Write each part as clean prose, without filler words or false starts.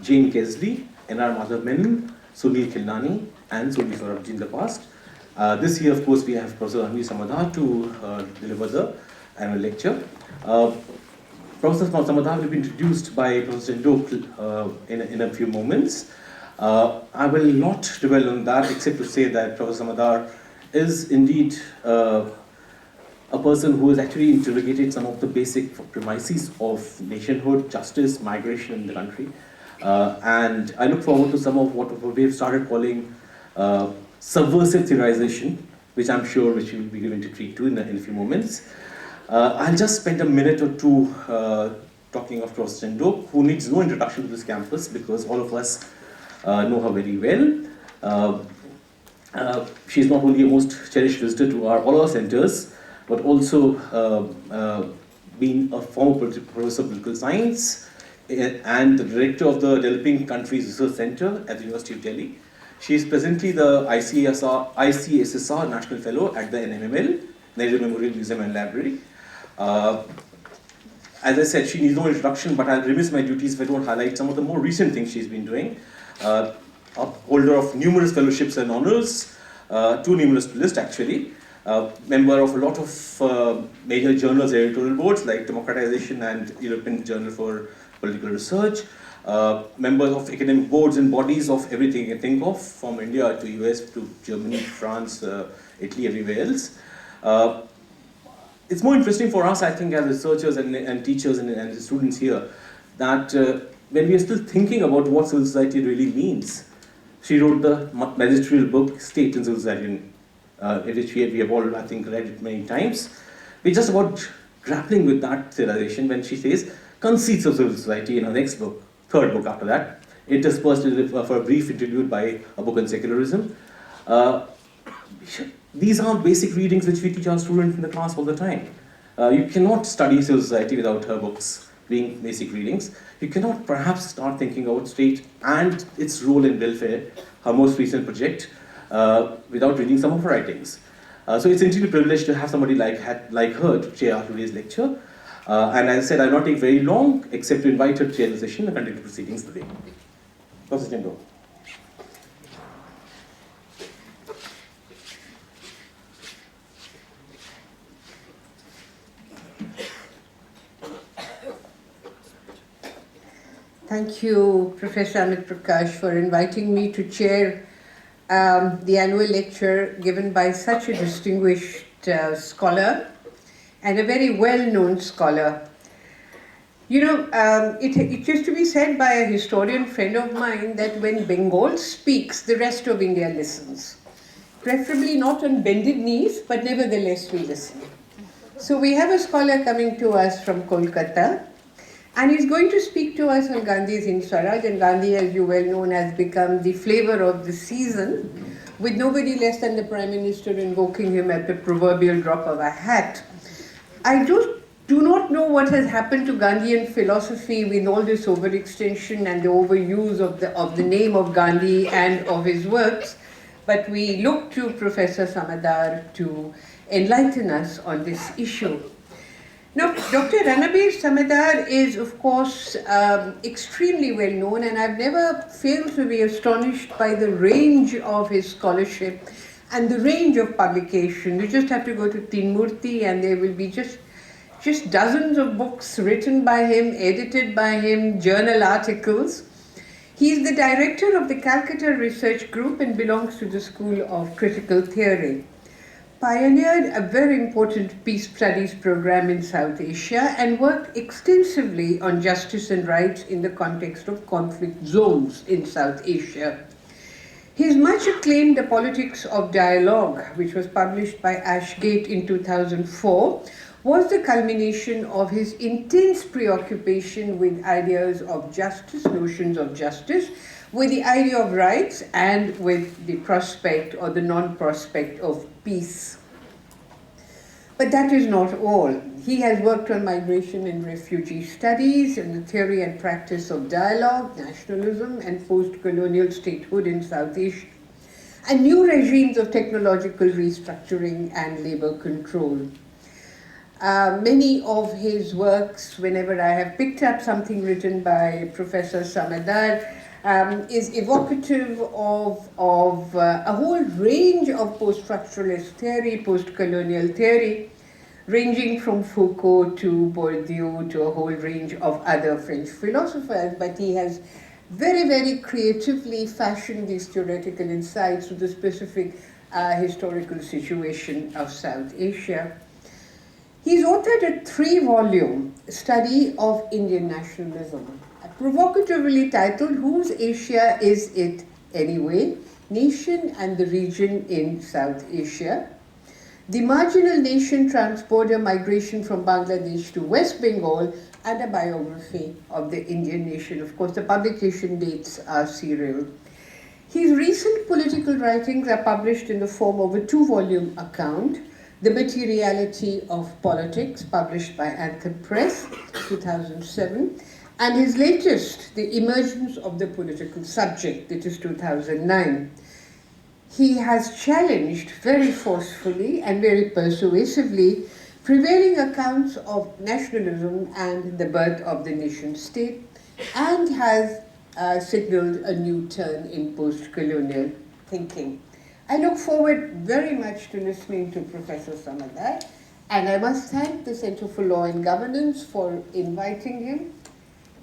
Jane Kesley, N.R. Madhav Menon, Sunil Khilnani, and Sunil Swaraj in the past. This year, of course, we have Professor RANABIR SAMADDAR to deliver the annual lecture. Professor SAMADDAR will be introduced by Professor Chandhoke in a few moments. I will not dwell on that except to say that Professor SAMADDAR is indeed a person who has actually interrogated some of the basic premises of nationhood, justice, migration in the country. And I look forward to some of what we have started calling subversive theorization, which I'm sure which we will be given to treat to in a few moments. I'll just spend a minute or two talking of Professor Chandhoke, who needs no introduction to this campus because all of us know her very well. She's not only a most cherished visitor to all our centers, but also being a former professor of political science and the director of the Developing Countries Research Center at the University of Delhi. She is presently the ICSSR National Fellow at the NMML, Nehru Memorial Museum and Library. As I said, she needs no introduction, but I'll remiss my duties if I don't highlight some of the more recent things she's been doing. Holder of numerous fellowships and honors, too numerous to list actually. Member of a lot of major journals, editorial boards like Democratization and European Journal for Political Research. Members of academic boards and bodies of everything you can think of, from India to US to Germany, France, Italy, everywhere else. It's more interesting for us, I think, as researchers and teachers and students here, that when we are still thinking about what civil society really means. She wrote the magisterial book, State and Civil Society, which we have all, I think, read it many times. We're just about grappling with that theorization when she says, conceits of civil society in her next book, third book after that, interspersed for a brief interlude by a book on secularism. These are basic readings which we teach our students in the class all the time. You cannot study civil society without her books being basic readings. You cannot perhaps start thinking about state and its role in welfare, her most recent project, without reading some of her writings. So it's indeed a privilege to have somebody like her to chair today's lecture. And as I said, I'll not take very long, except to invite her to chair the session and continue proceedings today. Professor Chandhoke. Thank you, Professor Amit Prakash, for inviting me to chair the annual lecture given by such a distinguished scholar and a very well-known scholar. You know, it used to be said by a historian friend of mine that when Bengal speaks, the rest of India listens. Preferably not on bended knees, but nevertheless we listen. So we have a scholar coming to us from Calcutta, and he's going to speak to us on Gandhi's Hind Swaraj, and Gandhi, as you well know, has become the flavor of the season, with nobody less than the Prime Minister invoking him at the proverbial drop of a hat. I do not know what has happened to Gandhian philosophy with all this overextension and the overuse of the name of Gandhi and of his works, but we look to Professor Samaddar to enlighten us on this issue. Now, Dr. RANABIR SAMADDAR is, of course, extremely well known, and I've never failed to be astonished by the range of his scholarship and the range of publication. You just have to go to Tinmurti and there will be just dozens of books written by him, edited by him, journal articles. He is the director of the Calcutta Research Group and belongs to the School of Critical Theory. Pioneered a very important peace studies program in South Asia and worked extensively on justice and rights in the context of conflict zones in South Asia. His much acclaimed The Politics of Dialogue, which was published by Ashgate in 2004, was the culmination of his intense preoccupation with ideas of justice, notions of justice, with the idea of rights, and with the prospect or the non-prospect of peace. But that is not all. He has worked on migration and refugee studies and the theory and practice of dialogue, nationalism, and post-colonial statehood in South Asia, and new regimes of technological restructuring and labor control. Many of his works, whenever I have picked up something written by Professor Samaddar, is evocative of a whole range of post-structuralist theory, post-colonial theory, ranging from Foucault to Bourdieu to a whole range of other French philosophers, but he has very, very creatively fashioned these theoretical insights to the specific historical situation of South Asia. He's authored a 3-volume study of Indian nationalism, provocatively titled Whose Asia Is It Anyway? Nation and the Region in South Asia. The Marginal Nation Transborder Migration from Bangladesh to West Bengal, and a biography of the Indian nation. Of course, the publication dates are serial. His recent political writings are published in the form of a 2-volume account, The Materiality of Politics, published by Anthem Press, 2007, and his latest, The Emergence of the Political Subject, that is 2009. He has challenged very forcefully and very persuasively prevailing accounts of nationalism and the birth of the nation state, and has signaled a new turn in post-colonial thinking. I look forward very much to listening to Professor Samaddar, and I must thank the Center for Law and Governance for inviting him,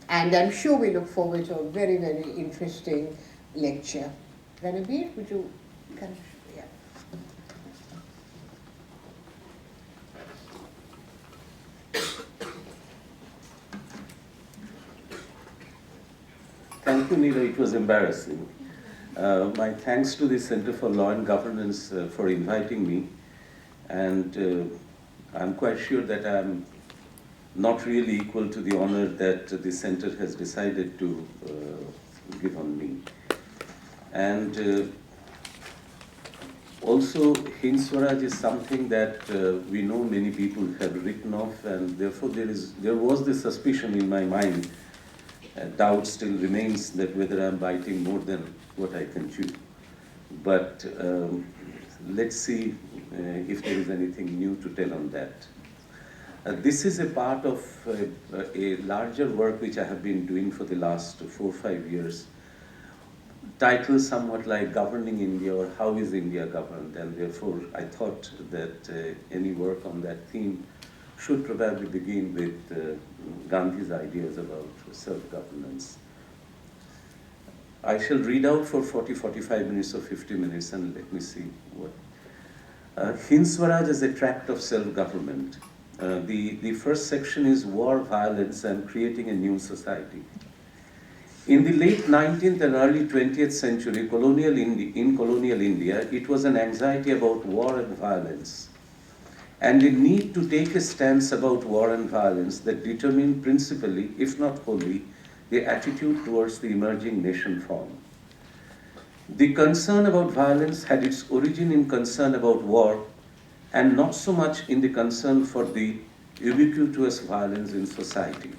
and I'm sure we look forward to a very, very interesting lecture. Ranabir, would you come? Yeah. Thank you, Neera. It was embarrassing. My thanks to the Center for Law and Governance for inviting me, and I'm quite sure that I'm not really equal to the honor that the center has decided to give on me. And also, Hind Swaraj is something that we know many people have written of, and therefore there was this suspicion in my mind. Doubt still remains that whether I'm biting more than what I can chew. But let's see if there is anything new to tell on that. This is a part of a larger work which I have been doing for the last 4 or 5 years, titled somewhat like Governing India or How is India Governed, and therefore I thought that any work on that theme should probably begin with Gandhi's ideas about self-governance. I shall read out for 40-45 minutes or 50 minutes, and let me see what. Hind Swaraj is a tract of self-government. The first section is War, Violence, and Creating a New Society. In the late 19th and early 20th century, in colonial India, it was an anxiety about war and violence, and a need to take a stance about war and violence that determined principally, if not wholly, the attitude towards the emerging nation form. The concern about violence had its origin in concern about war, and not so much in the concern for the ubiquitous violence in society.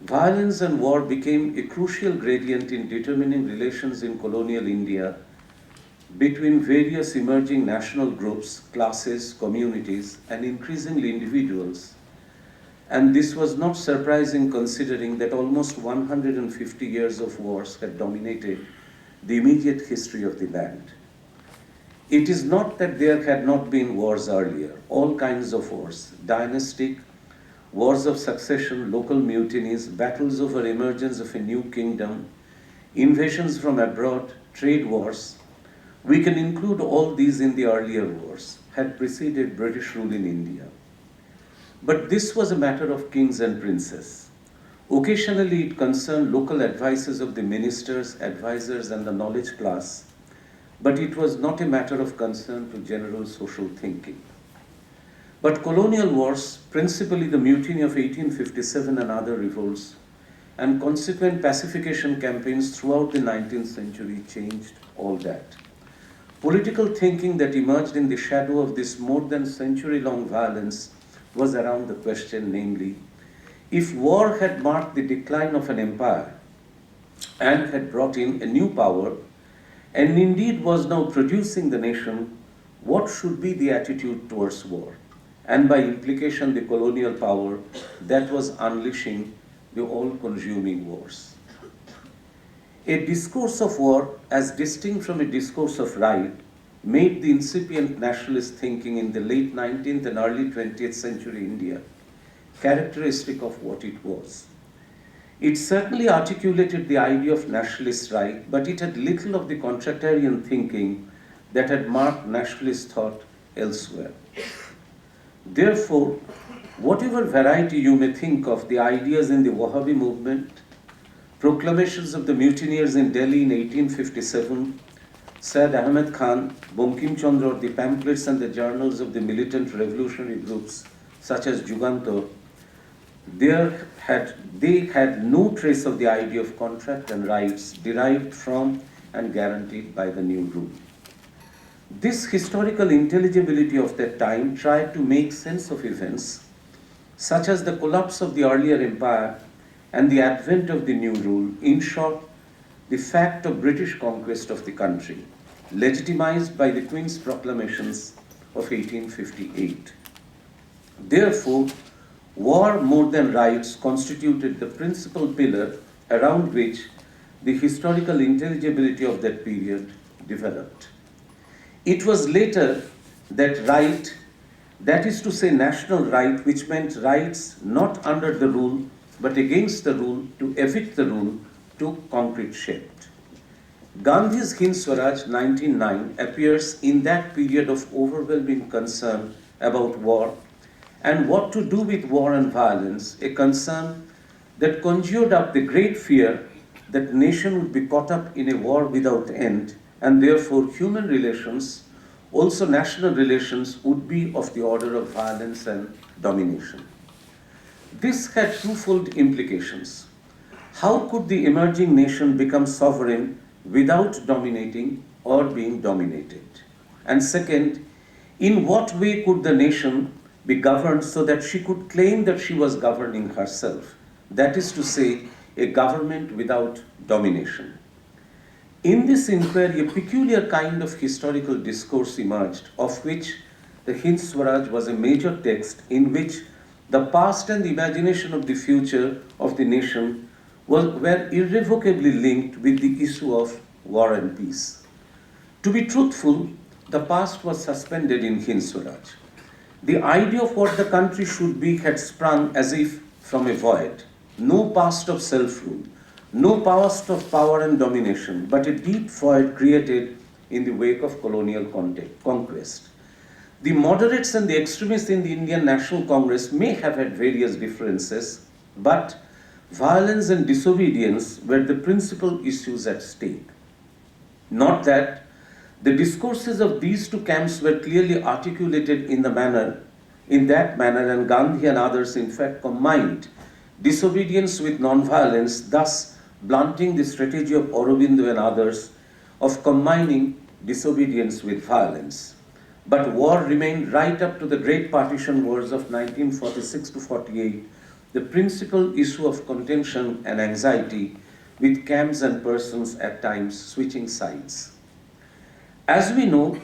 Violence and war became a crucial gradient in determining relations in colonial India between various emerging national groups, classes, communities, and increasingly individuals. And this was not surprising considering that almost 150 years of wars had dominated the immediate history of the land. It is not that there had not been wars earlier, all kinds of wars, dynastic, wars of succession, local mutinies, battles over emergence of a new kingdom, invasions from abroad, trade wars. We can include all these in the earlier wars, had preceded British rule in India. But this was a matter of kings and princes. Occasionally it concerned local advices of the ministers, advisors, and the knowledge class, but it was not a matter of concern to general social thinking. But colonial wars, principally the mutiny of 1857 and other revolts, and consequent pacification campaigns throughout the 19th century changed all that. Political thinking that emerged in the shadow of this more than century-long violence was around the question, namely, if war had marked the decline of an empire and had brought in a new power, and indeed was now producing the nation, what should be the attitude towards war? and by implication the colonial power that was unleashing the all-consuming wars. A discourse of war, as distinct from a discourse of right, made the incipient nationalist thinking in the late 19th and early 20th century India characteristic of what it was. It certainly articulated the idea of nationalist right, but it had little of the contractarian thinking that had marked nationalist thought elsewhere. Therefore, whatever variety you may think of the ideas in the Wahhabi movement, proclamations of the mutineers in Delhi in 1857, Syed Ahmed Khan, Bankim Chandra, the pamphlets and the journals of the militant revolutionary groups such as Jugantar, they had no trace of the idea of contract and rights derived from and guaranteed by the new rule. This historical intelligibility of that time tried to make sense of events such as the collapse of the earlier empire and the advent of the new rule, in short, the fact of British conquest of the country, legitimized by the Queen's proclamations of 1858. Therefore, war more than rights constituted the principal pillar around which the historical intelligibility of that period developed. It was later that right, that is to say national right, which meant rights not under the rule but against the rule, to evict the rule, took concrete shape. Gandhi's Hind Swaraj 1909 appears in that period of overwhelming concern about war and what to do with war and violence, a concern that conjured up the great fear that nation would be caught up in a war without end, and therefore human relations, also national relations, would be of the order of violence and domination. This had twofold implications. How could the emerging nation become sovereign without dominating or being dominated? And second, in what way could the nation be governed so that she could claim that she was governing herself? That is to say, a government without domination. In this inquiry, a peculiar kind of historical discourse emerged, of which the Hind Swaraj was a major text in which the past and the imagination of the future of the nation were irrevocably linked with the issue of war and peace. To be truthful, the past was suspended in Hind Swaraj. The idea of what the country should be had sprung as if from a void. No past of self-rule, no past of power and domination, but a deep void created in the wake of colonial conquest. The moderates and the extremists in the Indian National Congress may have had various differences, but violence and disobedience were the principal issues at stake. Not that the discourses of these two camps were clearly articulated in that manner, and Gandhi and others in fact combined disobedience with non-violence, thus blunting the strategy of Aurobindo and others of combining disobedience with violence. But war remained right up to the Great Partition Wars of 1946 to 48, the principal issue of contention and anxiety, with camps and persons at times switching sides. As we know,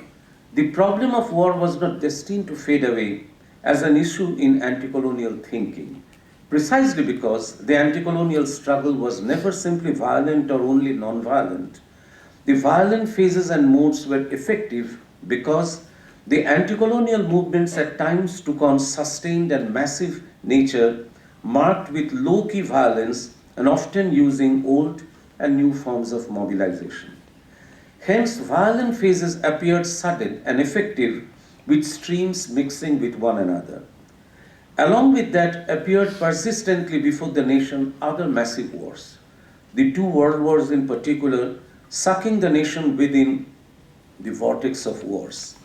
the problem of war was not destined to fade away as an issue in anti-colonial thinking, precisely because the anti-colonial struggle was never simply violent or only non-violent. The violent phases and modes were effective because the anti-colonial movements at times took on sustained and massive nature, marked with low-key violence and often using old and new forms of mobilization. Hence, violent phases appeared sudden and effective, with streams mixing with one another. Along with that appeared persistently before the nation other massive wars, the two world wars in particular, sucking the nation within the vortex of wars.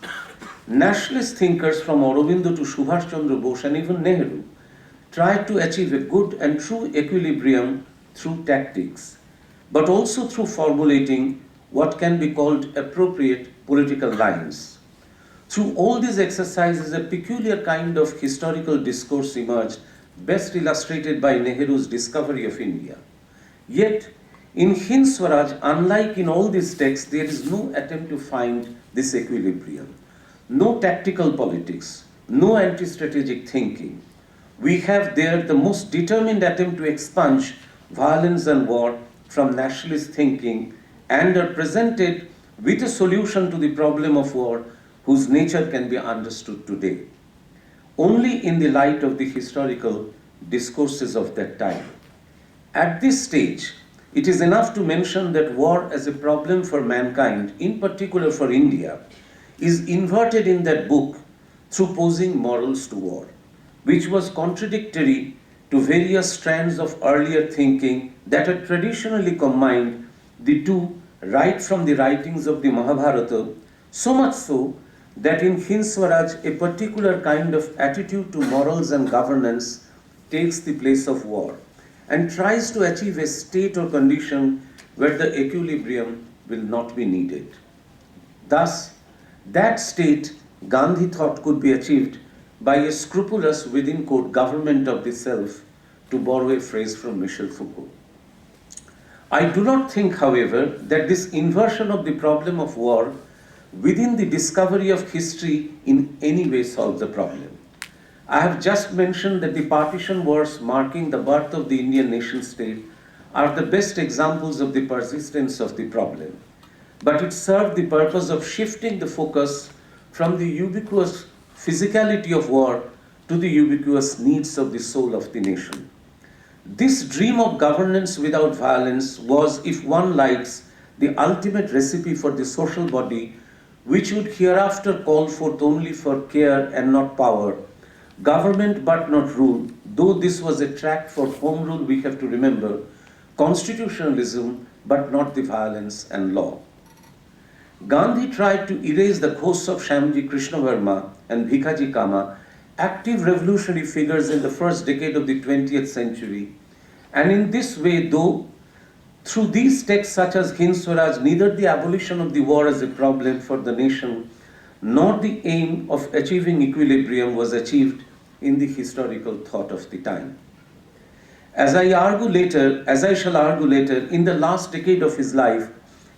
Nationalist thinkers from Aurobindo to Subhash Chandra Bose and even Nehru tried to achieve a good and true equilibrium through tactics, but also through formulating what can be called appropriate political lines. Through all these exercises, a peculiar kind of historical discourse emerged, best illustrated by Nehru's discovery of India. Yet, in Hind Swaraj, unlike in all these texts, there is no attempt to find this equilibrium. No tactical politics, no anti-strategic thinking. We have there the most determined attempt to expunge violence and war from nationalist thinking and are presented with a solution to the problem of war whose nature can be understood today only in the light of the historical discourses of that time. At this stage, it is enough to mention that war as a problem for mankind, in particular for India, is inverted in that book through posing morals to war, which was contradictory to various strands of earlier thinking that had traditionally combined the two right from the writings of the Mahabharata, so much so that in Hind Swaraj a particular kind of attitude to morals and governance takes the place of war and tries to achieve a state or condition where the equilibrium will not be needed. Thus, that state Gandhi thought could be achieved by a scrupulous within quote government of the self, to borrow a phrase from Michel Foucault. I do not think, however, that this inversion of the problem of war within the discovery of history in any way solves the problem. I have just mentioned that the partition wars marking the birth of the Indian nation state are the best examples of the persistence of the problem. But it served the purpose of shifting the focus from the ubiquitous physicality of war to the ubiquitous needs of the soul of the nation. This dream of governance without violence was, if one likes, the ultimate recipe for the social body which would hereafter call forth only for care and not power, government but not rule, though this was a tract for home rule, we have to remember, constitutionalism but not the violence and law. Gandhi tried to erase the ghosts of Shyamji Krishnavarma and Bhikaji Kama, active revolutionary figures in the first decade of the 20th century, and in this way, though, through these texts such as Hind Swaraj, neither the abolition of the war as a problem for the nation nor the aim of achieving equilibrium was achieved in the historical thought of the time. As I shall argue later, in the last decade of his life,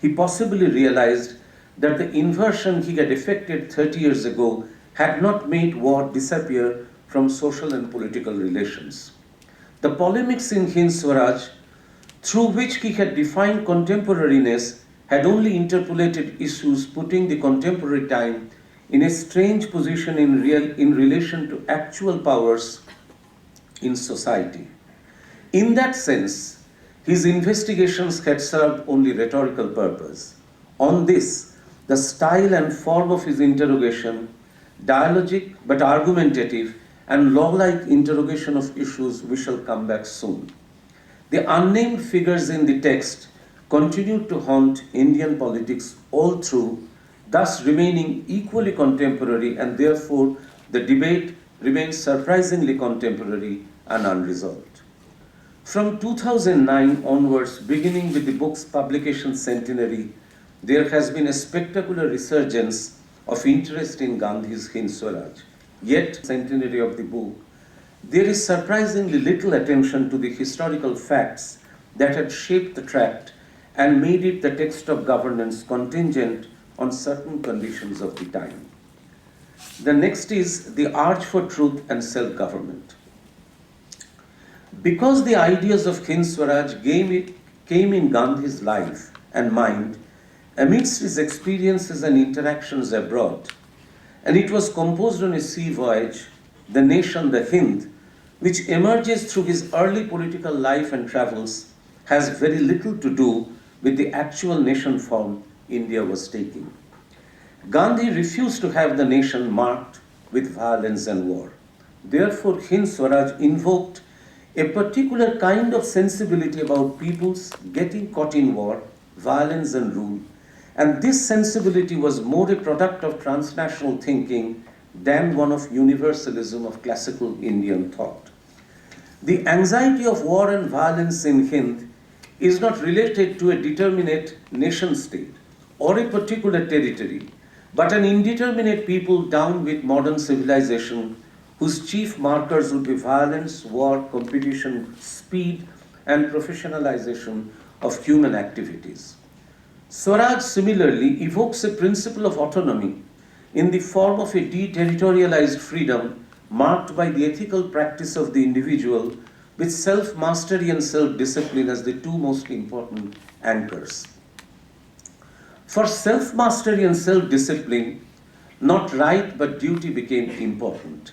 he possibly realized that the inversion he had effected 30 years ago had not made war disappear from social and political relations. The polemics in Hind Swaraj, through which he had defined contemporariness, had only interpolated issues putting the contemporary time in a strange position in relation to actual powers in society. In that sense, his investigations had served only rhetorical purpose. On this, the style and form of his interrogation, dialogic but argumentative, and law-like interrogation of issues, we shall come back soon. The unnamed figures in the text continued to haunt Indian politics all through, thus remaining equally contemporary, and therefore the debate remains surprisingly contemporary and unresolved. From 2009 onwards, beginning with the book's publication centenary, there has been a spectacular resurgence of interest in Gandhi's Hind Swaraj. Yet, centenary of the book, there is surprisingly little attention to the historical facts that had shaped the tract and made it the text of governance contingent on certain conditions of the time. The next is the arch for truth and self-government. Because the ideas of Hind Swaraj came in Gandhi's life and mind amidst his experiences and interactions abroad, and it was composed on a sea voyage, the nation, the Hind, which emerges through his early political life and travels, has very little to do with the actual nation form India was taking. Gandhi refused to have the nation marked with violence and war. Therefore, Hind Swaraj invoked a particular kind of sensibility about peoples getting caught in war, violence and rule, and this sensibility was more a product of transnational thinking than one of universalism of classical Indian thought. The anxiety of war and violence in Hind is not related to a determinate nation state or a particular territory, but an indeterminate people down with modern civilization whose chief markers would be violence, war, competition, speed, and professionalization of human activities. Swaraj similarly evokes a principle of autonomy in the form of a deterritorialized freedom marked by the ethical practice of the individual, with self-mastery and self-discipline as the two most important anchors. For self-mastery and self-discipline, not right but duty became important.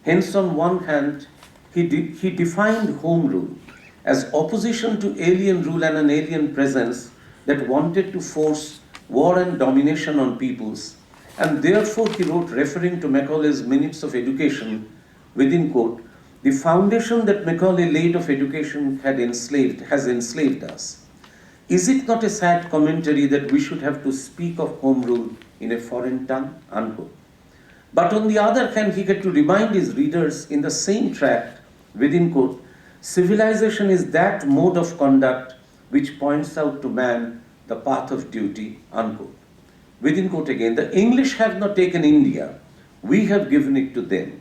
Hence, on one hand, he defined home rule as opposition to alien rule and an alien presence that wanted to force war and domination on peoples, and therefore he wrote, referring to Macaulay's Minutes of Education, within quote, "The foundation that Macaulay laid of education has enslaved us. Is it not a sad commentary that we should have to speak of home rule in a foreign tongue?" Unquote. But on the other hand, he had to remind his readers in the same tract, within quote, "Civilization is that mode of conduct which points out to man the path of duty," unquote. Within quote again, "The English have not taken India, we have given it to them.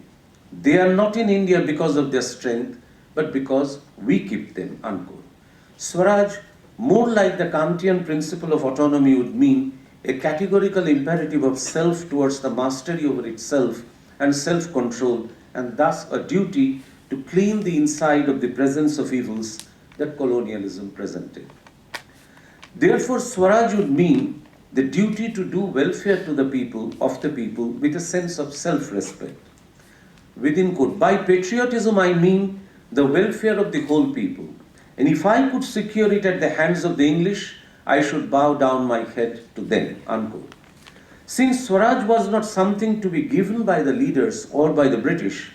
They are not in India because of their strength, but because we keep them," unquote. Swaraj, more like the Kantian principle of autonomy, would mean a categorical imperative of self towards the mastery over itself and self-control, and thus a duty to clean the inside of the presence of evils that colonialism presented. Therefore, Swaraj would mean the duty to do welfare to the people, of the people, with a sense of self-respect. Within quote, "By patriotism I mean the welfare of the whole people, and if I could secure it at the hands of the English, I should bow down my head to them," unquote. Since Swaraj was not something to be given by the leaders or by the British,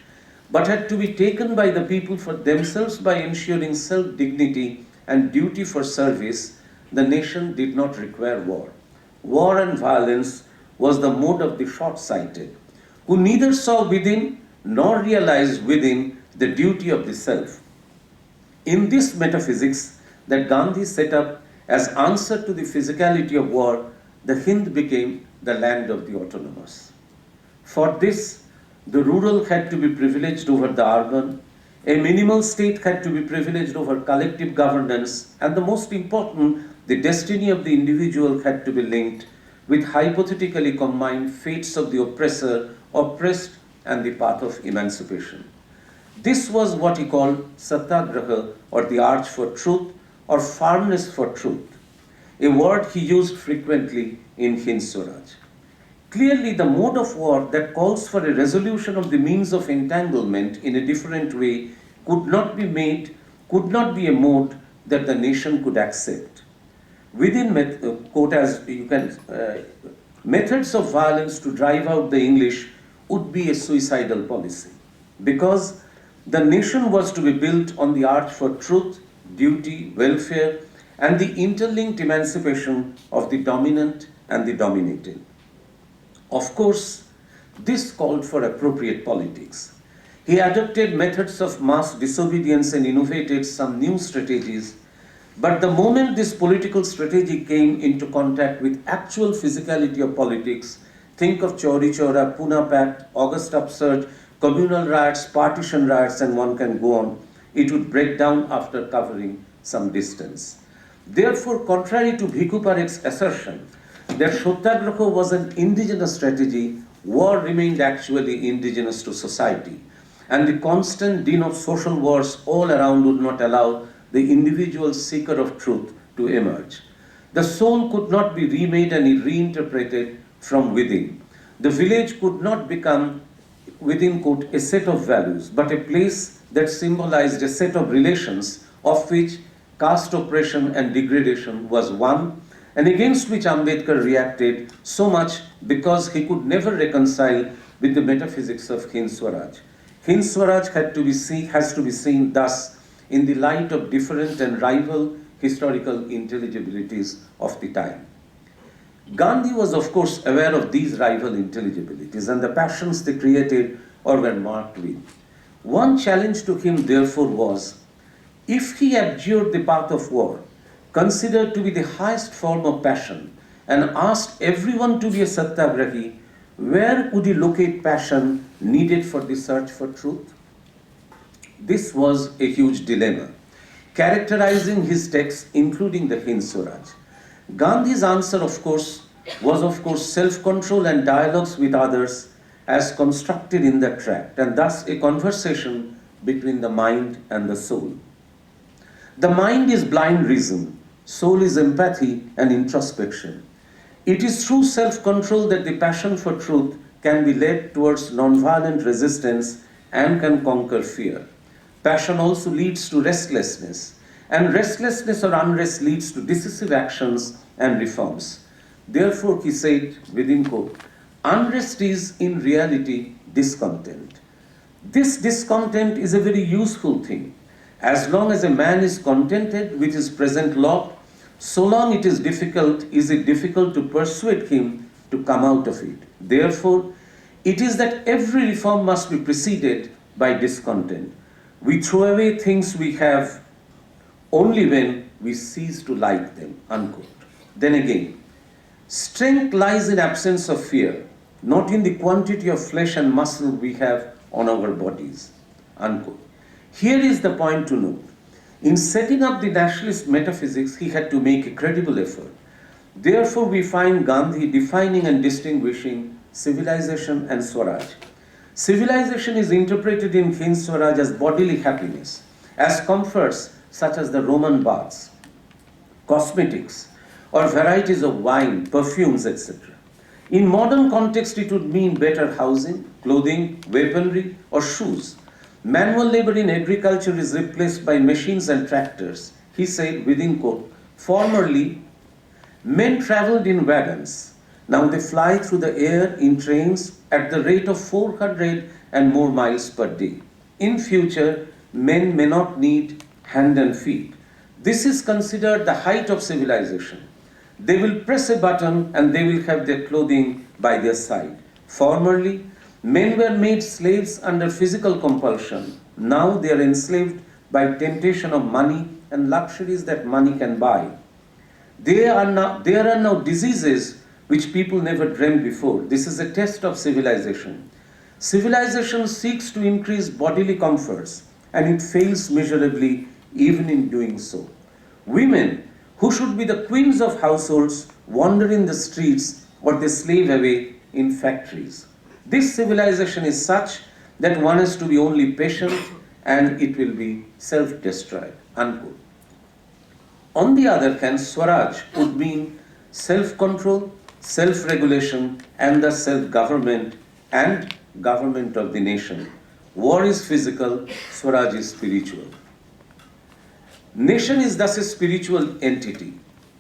but had to be taken by the people for themselves by ensuring self-dignity and duty for service, the nation did not require war. War and violence was the mode of the short-sighted, who neither saw within nor realized within the duty of the self. In this metaphysics that Gandhi set up as answer to the physicality of war, the Hind became the land of the autonomous. For this, the rural had to be privileged over the urban, a minimal state had to be privileged over collective governance, and the most important, the destiny of the individual had to be linked with hypothetically combined fates of the oppressor, oppressed, and the path of emancipation. This was what he called satyagraha, or the arch for truth, or firmness for truth, a word he used frequently in Hind Swaraj. Clearly, the mode of war that calls for a resolution of the means of entanglement in a different way could not be a mode that the nation could accept. Within, quote, as you can, methods of violence to drive out the English would be a suicidal policy, because the nation was to be built on the arch for truth, duty, welfare, and the interlinked emancipation of the dominant and the dominated. Of course, this called for appropriate politics. He adopted methods of mass disobedience and innovated some new strategies, but the moment this political strategy came into contact with actual physicality of politics, think of Chauri Chaura, Pune Pact, August upsurge, communal riots, partition riots, and one can go on, it would break down after covering some distance. Therefore, contrary to Bhikhu Parekh's assertion that Satyagraha was an indigenous strategy, war remained actually indigenous to society, and the constant din of social wars all around would not allow the individual seeker of truth to emerge. The soul could not be remade and reinterpreted from within. The village could not become, within quote, a set of values, but a place that symbolized a set of relations of which caste oppression and degradation was one, and against which Ambedkar reacted so much because he could never reconcile with the metaphysics of Hind Swaraj. Hind Swaraj has to be seen thus in the light of different and rival historical intelligibilities of the time. Gandhi was, of course, aware of these rival intelligibilities and the passions they created or were marked with. One challenge to him, therefore, was, if he abjured the path of war, considered to be the highest form of passion, and asked everyone to be a satyagrahi, where would he locate passion needed for the search for truth? This was a huge dilemma, characterizing his texts, including the Hind Swaraj. Gandhi's answer, of course, was of course self-control and dialogues with others as constructed in the tract, and thus a conversation between the mind and the soul. The mind is blind reason, soul is empathy and introspection. It is through self-control that the passion for truth can be led towards non-violent resistance and can conquer fear. Passion also leads to restlessness, and restlessness or unrest leads to decisive actions and reforms. Therefore, he said, within quote, unrest is in reality discontent. This discontent is a very useful thing. As long as a man is contented with his present lot, so long is it difficult to persuade him to come out of it. Therefore, it is that every reform must be preceded by discontent. We throw away things we have only when we cease to like them, unquote. Then again, strength lies in absence of fear, not in the quantity of flesh and muscle we have on our bodies, unquote. Here is the point to note. In setting up the nationalist metaphysics, he had to make a credible effort. Therefore, we find Gandhi defining and distinguishing civilization and Swaraj. Civilization is interpreted in Hind Swaraj as bodily happiness, as comforts such as the Roman baths, cosmetics, or varieties of wine, perfumes, etc. In modern context, it would mean better housing, clothing, weaponry, or shoes. Manual labor in agriculture is replaced by machines and tractors. He said, within quote, formerly, men traveled in wagons. Now they fly through the air in trains at the rate of 400 and more miles per day. In future, men may not need hand and feet. This is considered the height of civilization. They will press a button and they will have their clothing by their side. Formerly, men were made slaves under physical compulsion. Now they are enslaved by temptation of money and luxuries that money can buy. There are now diseases which people never dreamed before. This is a test of civilization. Civilization seeks to increase bodily comforts, and it fails miserably even in doing so. Women, who should be the queens of households, wander in the streets or they slave away in factories. This civilization is such that one has to be only patient and it will be self-destroyed, unquote. On the other hand, Swaraj would mean self-control, self-regulation, and the self-government and government of the nation. War is physical, Swaraj is spiritual. Nation is thus a spiritual entity.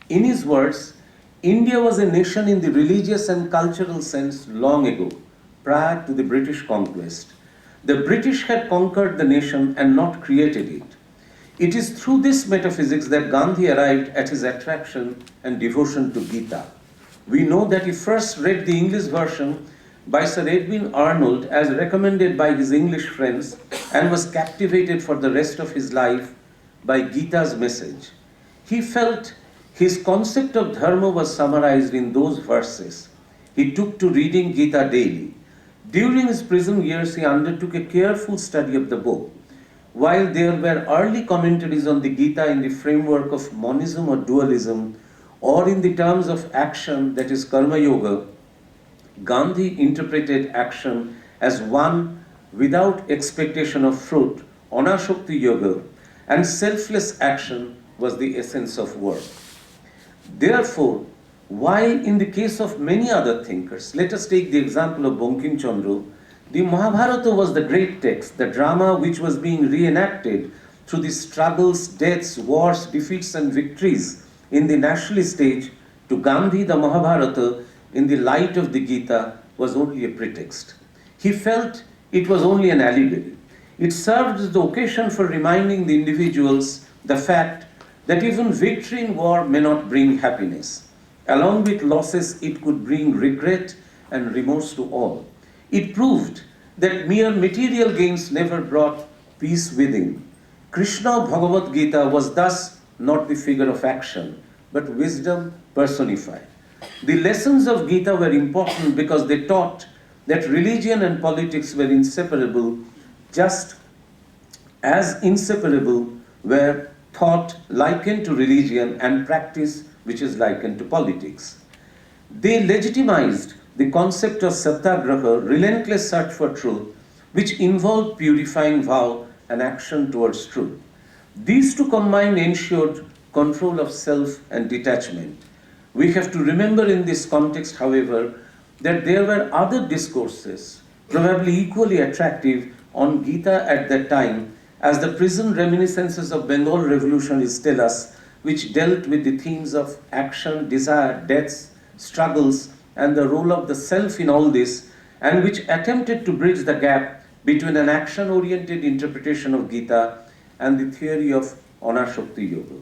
In his words, India was a nation in the religious and cultural sense long ago, prior to the British conquest. The British had conquered the nation and not created it. It is through this metaphysics that Gandhi arrived at his attraction and devotion to Gita. We know that he first read the English version by Sir Edwin Arnold as recommended by his English friends and was captivated for the rest of his life by Gita's message. He felt his concept of dharma was summarized in those verses. He took to reading Gita daily. During his prison years, he undertook a careful study of the book. While there were early commentaries on the Gita in the framework of monism or dualism, or in the terms of action, that is karma yoga, Gandhi interpreted action as one without expectation of fruit, anashakti yoga, and selfless action was the essence of work. Therefore, while in the case of many other thinkers, let us take the example of Bankim Chandra, the Mahabharata was the great text, the drama which was being reenacted through the struggles, deaths, wars, defeats and victories in the nationalist age. To Gandhi, the Mahabharata, in the light of the Gita, was only a pretext. He felt it was only an allegory. It served as the occasion for reminding the individuals the fact that even victory in war may not bring happiness. Along with losses, it could bring regret and remorse to all. It proved that mere material gains never brought peace within. Krishna Bhagavad Gita was thus not the figure of action, but wisdom personified. The lessons of Gita were important because they taught that religion and politics were inseparable, just as inseparable were thought likened to religion and practice which is likened to politics. They legitimized the concept of satyagraha, relentless search for truth, which involved purifying vow and action towards truth. These two combined ensured control of self and detachment. We have to remember in this context, however, that there were other discourses, probably equally attractive, on Gita at that time, as the prison reminiscences of Bengal revolutionaries tell us, which dealt with the themes of action, desire, deaths, struggles, and the role of the self in all this, and which attempted to bridge the gap between an action-oriented interpretation of Gita and the theory of Anashakti Yoga.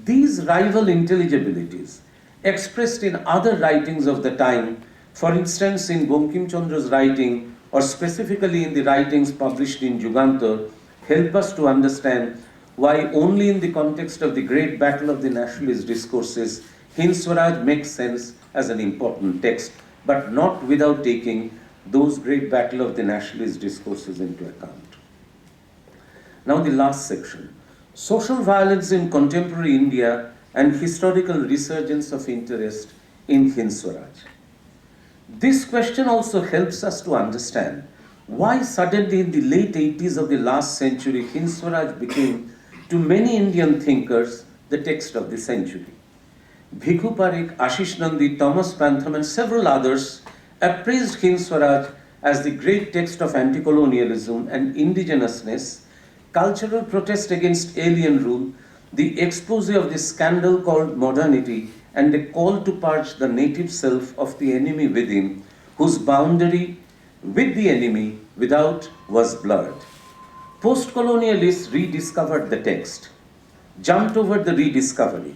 These rival intelligibilities, expressed in other writings of the time, for instance in Bankim Chandra's writing, or specifically in the writings published in Jugantar, help us to understand why only in the context of the great battle of the nationalist discourses, Hind Swaraj makes sense as an important text, but not without taking those great battle of the nationalist discourses into account. Now the last section, social violence in contemporary India and historical resurgence of interest in Hind Swaraj. This question also helps us to understand why suddenly in the late 80s of the last century, Hind Swaraj became, to many Indian thinkers, the text of the century. Bhikhu Parikh, Ashish Nandi, Thomas Pantham, and several others appraised Hind Swaraj as the great text of anti-colonialism and indigenousness, cultural protest against alien rule, the expose of the scandal called modernity, and a call to purge the native self of the enemy within, whose boundary with the enemy without was blurred. Post-colonialists rediscovered the text, jumped over the rediscovery,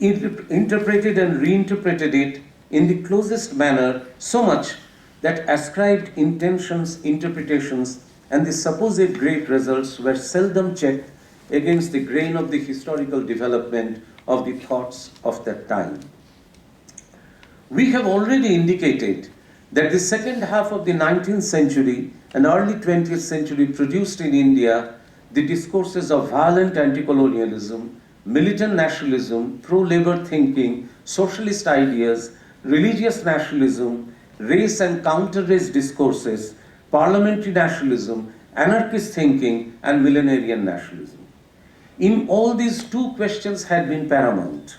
interpreted and reinterpreted it in the closest manner, so much that ascribed intentions, interpretations, and the supposed great results were seldom checked against the grain of the historical development of the thoughts of that time. We have already indicated that the second half of the 19th century and early 20th century produced in India the discourses of violent anti-colonialism, militant nationalism, pro-labor thinking, socialist ideas, religious nationalism, race and counter-race discourses, parliamentary nationalism, anarchist thinking, and millenarian nationalism. In all these, two questions had been paramount.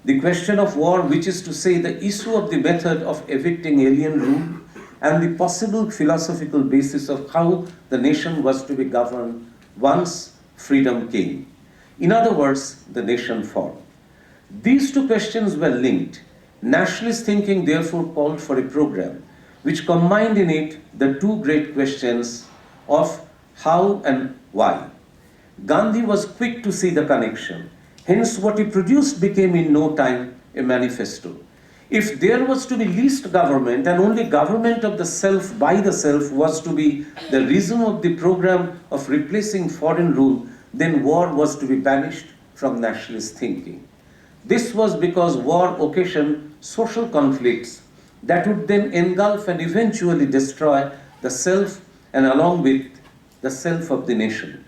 The question of war, which is to say the issue of the method of evicting alien rule, and the possible philosophical basis of how the nation was to be governed once freedom came. In other words, the nation form. These two questions were linked. Nationalist thinking therefore called for a program which combined in it the two great questions of how and why. Gandhi was quick to see the connection. Hence, what he produced became in no time a manifesto. If there was to be least government and only government of the self by the self was to be the reason of the program of replacing foreign rule, then war was to be banished from nationalist thinking. This was because war occasioned social conflicts that would then engulf and eventually destroy the self and along with the self of the nation.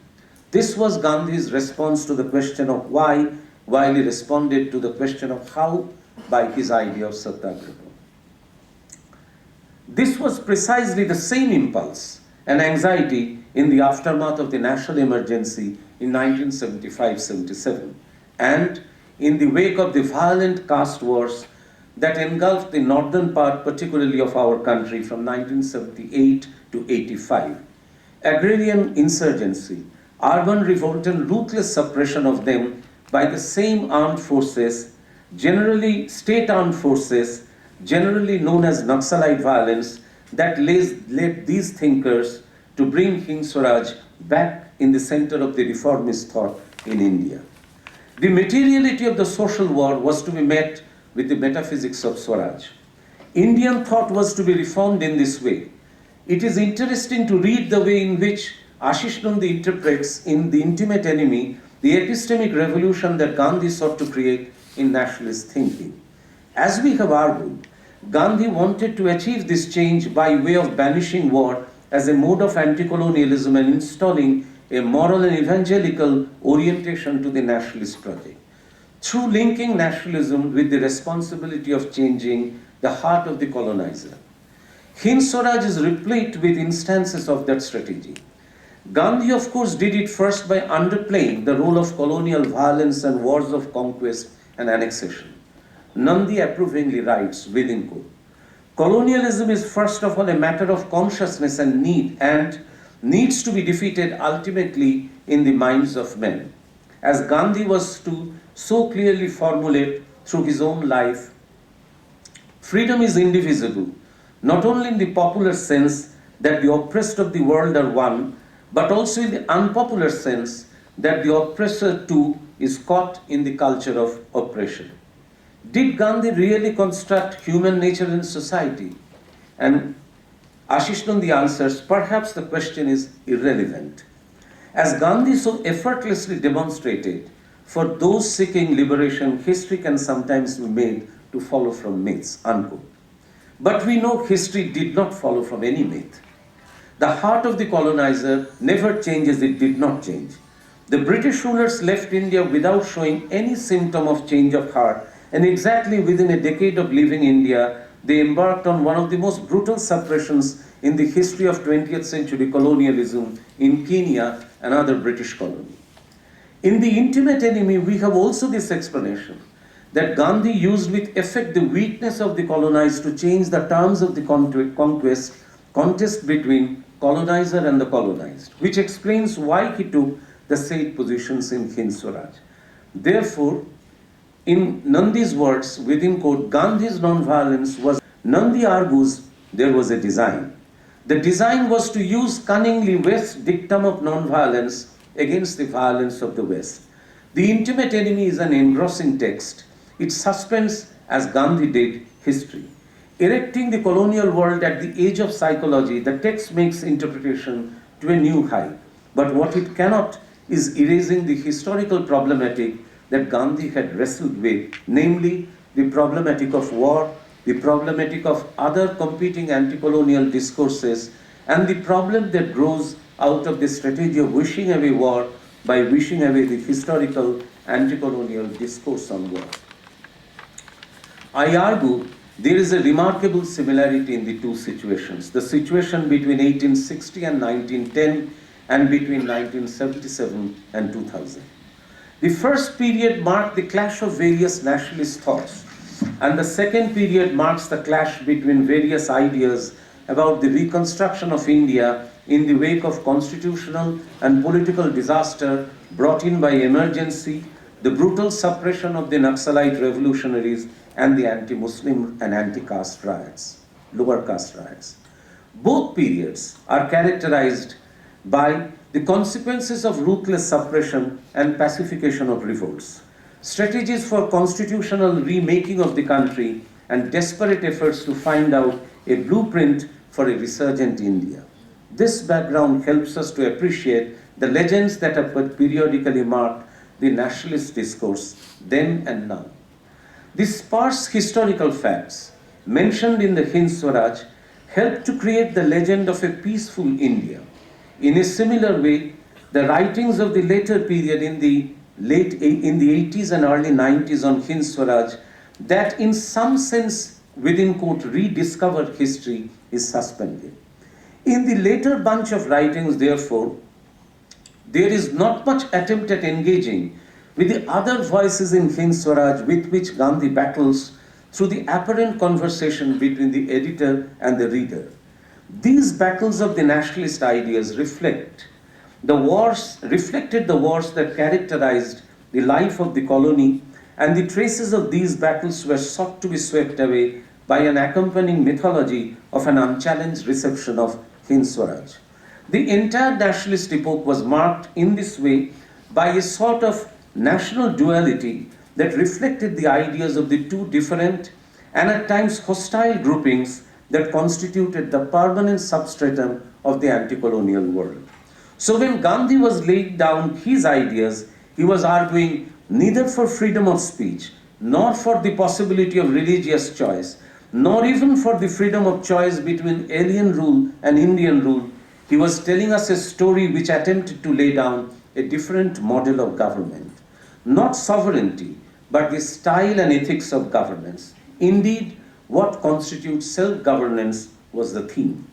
This was Gandhi's response to the question of why, while he responded to the question of how by his idea of satyagraha. This was precisely the same impulse and anxiety in the aftermath of the national emergency in 1975-77 and in the wake of the violent caste wars that engulfed the northern part, particularly of our country, from 1978 to 85. Agrarian insurgency, urban revolt and ruthless suppression of them by the same armed forces, generally state armed forces, generally known as Naxalite violence, that led these thinkers to bring Hind Swaraj back in the center of the reformist thought in India. The materiality of the social war was to be met with the metaphysics of Swaraj. Indian thought was to be reformed in this way. It is interesting to read the way in which Ashish Nandi interprets in The Intimate Enemy the epistemic revolution that Gandhi sought to create in nationalist thinking. As we have argued, Gandhi wanted to achieve this change by way of banishing war as a mode of anti-colonialism and installing a moral and evangelical orientation to the nationalist project. through linking nationalism with the responsibility of changing the heart of the colonizer. Hind Swaraj is replete with instances of that strategy. Gandhi, of course, did it first by underplaying the role of colonial violence and wars of conquest and annexation. Nandi approvingly writes within quote, colonialism is first of all a matter of consciousness and needs to be defeated ultimately in the minds of men. As Gandhi was to so clearly formulate through his own life, freedom is indivisible, not only in the popular sense that the oppressed of the world are one, but also in the unpopular sense that the oppressor too is caught in the culture of oppression. Did Gandhi really construct human nature and society? And Ashish Nandi answers, perhaps the question is irrelevant. As Gandhi so effortlessly demonstrated, for those seeking liberation, history can sometimes be made to follow from myths, unquote. But we know history did not follow from any myth. The heart of the colonizer never changes, it did not change. The British rulers left India without showing any symptom of change of heart, and exactly within a decade of leaving India, they embarked on one of the most brutal suppressions in the history of 20th century colonialism in Kenya, another British colony. In The Intimate Enemy, we have also this explanation that Gandhi used with effect the weakness of the colonized to change the terms of the contest between colonizer and the colonized, which explains why he took the said positions in Hind Swaraj. Therefore, in Nandi's words, within quote, Gandhi's non-violence was, Nandi argues there was a design. The design was to use cunningly West's dictum of non-violence against the violence of the West. The Intimate Enemy is an engrossing text. It suspends, as Gandhi did, history. Erecting the colonial world at the age of psychology, the text makes interpretation to a new height. But what it cannot is erasing the historical problematic that Gandhi had wrestled with, namely the problematic of war, the problematic of other competing anti-colonial discourses, and the problem that grows out of the strategy of wishing away war by wishing away the historical anti-colonial discourse on war. I argue there is a remarkable similarity in the two situations, the situation between 1860 and 1910 and between 1977 and 2000. The first period marked the clash of various nationalist thoughts, and the second period marks the clash between various ideas about the reconstruction of India in the wake of constitutional and political disaster brought in by emergency, the brutal suppression of the Naxalite revolutionaries, and the anti-Muslim and anti-caste riots, lower caste riots. Both periods are characterized by the consequences of ruthless suppression and pacification of revolts, strategies for constitutional remaking of the country, and desperate efforts to find out a blueprint for a resurgent India. This background helps us to appreciate the legends that have periodically marked the nationalist discourse then and now. The sparse historical facts mentioned in the Hind Swaraj helped to create the legend of a peaceful India. In a similar way, the writings of the later period in the 80s and early 90s on Hind Swaraj that in some sense within quote rediscovered history is suspended. In the later bunch of writings, therefore, there is not much attempt at engaging with the other voices in Hind Swaraj with which Gandhi battles through the apparent conversation between the editor and the reader. These battles of the nationalist ideas reflected the wars that characterized the life of the colony, and the traces of these battles were sought to be swept away by an accompanying mythology of an unchallenged reception of Hind Swaraj. The entire nationalist epoch was marked in this way by a sort of national duality that reflected the ideas of the two different and at times hostile groupings that constituted the permanent substratum of the anti-colonial world. So when Gandhi was laying down his ideas, he was arguing neither for freedom of speech, nor for the possibility of religious choice, nor even for the freedom of choice between alien rule and Indian rule. He was telling us a story which attempted to lay down a different model of government. Not sovereignty, but the style and ethics of governance. Indeed, what constitutes self-governance was the theme.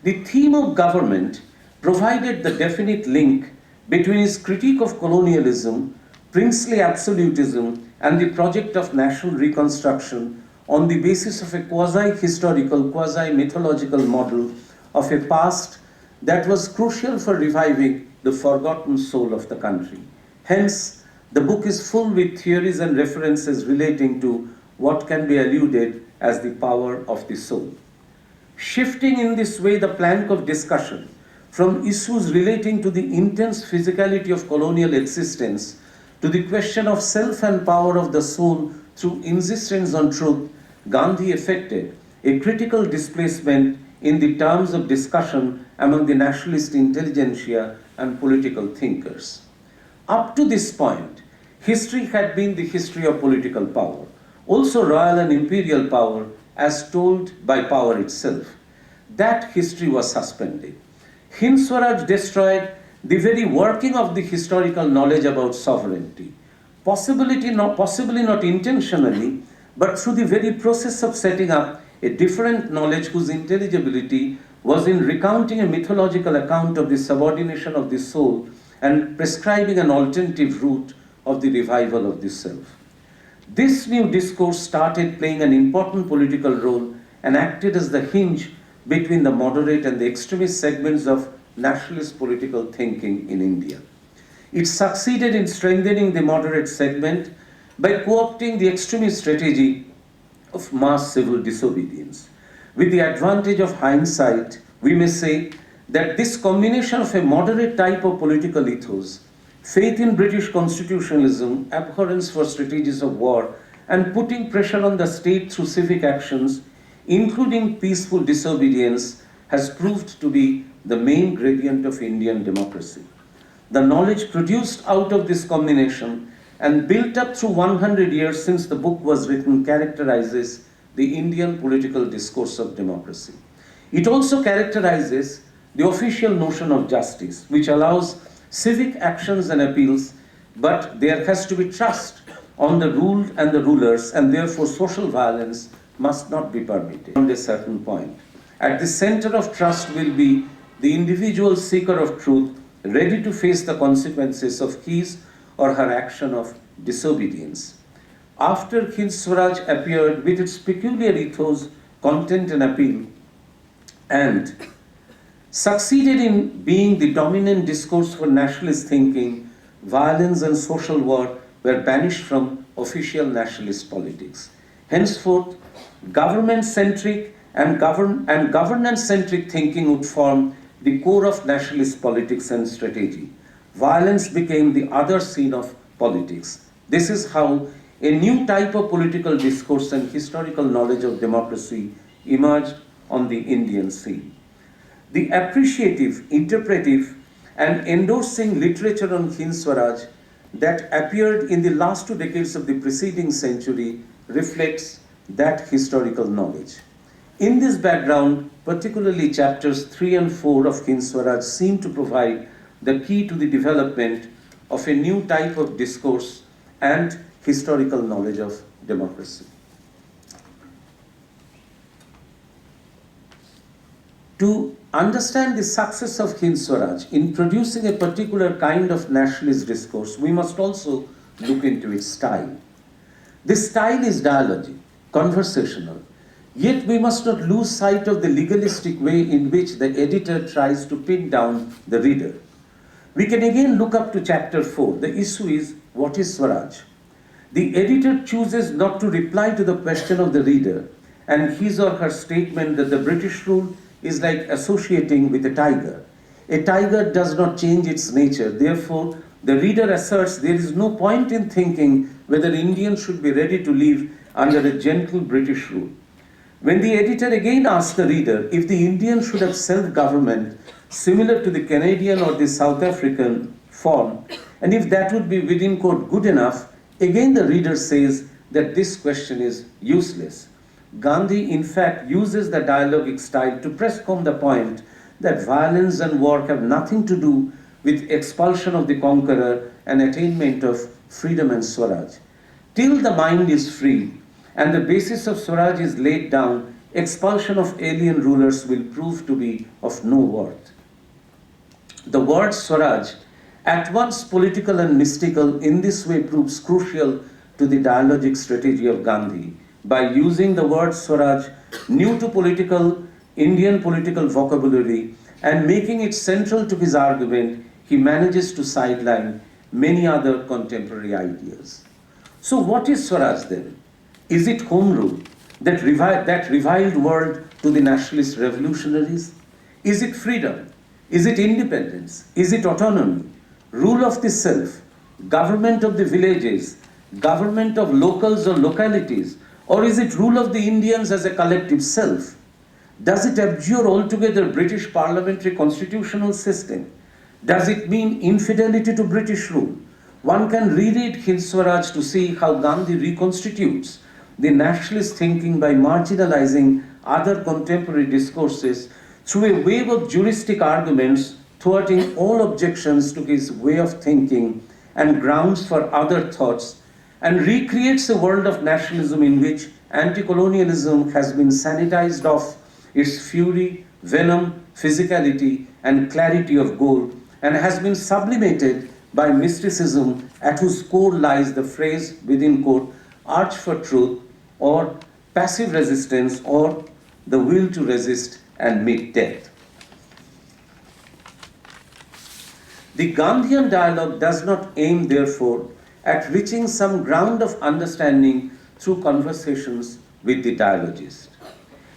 The theme of government provided the definite link between his critique of colonialism, princely absolutism, and the project of national reconstruction on the basis of a quasi-historical, quasi-mythological model of a past that was crucial for reviving the forgotten soul of the country. Hence, the book is full with theories and references relating to what can be alluded as the power of the soul. Shifting in this way the plank of discussion from issues relating to the intense physicality of colonial existence to the question of self and power of the soul through insistence on truth, Gandhi effected a critical displacement in the terms of discussion among the nationalist intelligentsia and political thinkers. Up to this point, history had been the history of political power, also royal and imperial power as told by power itself. That history was suspended. Hind Swaraj destroyed the very working of the historical knowledge about sovereignty, possibly not intentionally, but through the very process of setting up a different knowledge whose intelligibility was in recounting a mythological account of the subordination of the soul and prescribing an alternative route of the revival of the self. This new discourse started playing an important political role and acted as the hinge between the moderate and the extremist segments of nationalist political thinking in India. It succeeded in strengthening the moderate segment by co-opting the extremist strategy of mass civil disobedience. With the advantage of hindsight, we may say that this combination of a moderate type of political ethos, faith in British constitutionalism, abhorrence for strategies of war, and putting pressure on the state through civic actions, including peaceful disobedience, has proved to be the main gradient of Indian democracy. The knowledge produced out of this combination and built up through 100 years since the book was written characterizes the Indian political discourse of democracy. It also characterizes the official notion of justice, which allows civic actions and appeals, but there has to be trust on the ruled and the rulers, and therefore social violence must not be permitted on a certain point. At the center of trust will be the individual seeker of truth, ready to face the consequences of his or her action of disobedience. After Hind Swaraj appeared with its peculiar ethos, content and appeal, and succeeded in being the dominant discourse for nationalist thinking, violence and social war were banished from official nationalist politics. Henceforth, government-centric and governance-centric thinking would form the core of nationalist politics and strategy. Violence became the other scene of politics. This is how a new type of political discourse and historical knowledge of democracy emerged on the Indian scene. The appreciative, interpretive, and endorsing literature on Hind Swaraj that appeared in the last 2 decades of the preceding century reflects that historical knowledge. In this background, particularly chapters 3 and 4 of Hind Swaraj seem to provide the key to the development of a new type of discourse and historical knowledge of democracy. To understand the success of Hind Swaraj in producing a particular kind of nationalist discourse, we must also look into its style. This style is dialogic, conversational, yet we must not lose sight of the legalistic way in which the editor tries to pin down the reader. We can again look up to chapter 4. The issue is, what is Swaraj? The editor chooses not to reply to the question of the reader and his or her statement that the British rule is like associating with a tiger. A tiger does not change its nature. Therefore, the reader asserts there is no point in thinking whether Indians should be ready to live under a gentle British rule. When the editor again asks the reader if the Indians should have self-government similar to the Canadian or the South African form, and if that would be within quote good enough, again the reader says that this question is useless. Gandhi in fact uses the dialogic style to press home the point that violence and war have nothing to do with expulsion of the conqueror and attainment of freedom and Swaraj. Till the mind is free and the basis of Swaraj is laid down, expulsion of alien rulers will prove to be of no worth. The word Swaraj, at once political and mystical, in this way proves crucial to the dialogic strategy of Gandhi. By using the word Swaraj, new to political, Indian political vocabulary, and making it central to his argument, he manages to sideline many other contemporary ideas. So what is Swaraj then? Is it home rule, that reviled word to the nationalist revolutionaries? Is it freedom? Is it independence? Is it autonomy? Rule of the self? Government of the villages? Government of locals or localities? Or is it rule of the Indians as a collective self? Does it abjure altogether British parliamentary constitutional system? Does it mean infidelity to British rule? One can reread Hind Swaraj to see how Gandhi reconstitutes the nationalist thinking by marginalizing other contemporary discourses through a wave of juristic arguments, thwarting all objections to his way of thinking and grounds for other thoughts, and recreates a world of nationalism in which anti-colonialism has been sanitized of its fury, venom, physicality, and clarity of goal, and has been sublimated by mysticism at whose core lies the phrase, within quote, arch for truth, or passive resistance, or the will to resist and meet death. The Gandhian dialogue does not aim, therefore, at reaching some ground of understanding through conversations with the dialogist.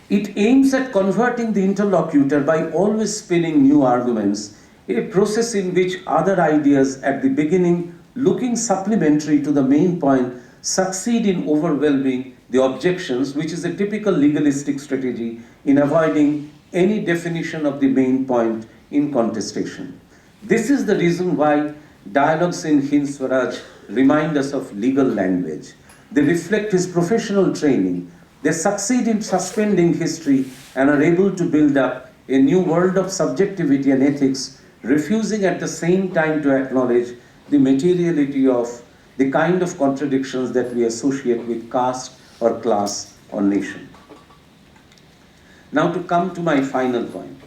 It aims at converting the interlocutor by always spinning new arguments, a process in which other ideas at the beginning, looking supplementary to the main point, succeed in overwhelming the objections, which is a typical legalistic strategy in avoiding any definition of the main point in contestation. This is the reason why dialogues in Hind Swaraj remind us of legal language. They reflect his professional training. They succeed in suspending history and are able to build up a new world of subjectivity and ethics, refusing at the same time to acknowledge the materiality of the kind of contradictions that we associate with caste or class or nation. Now to come to my final point.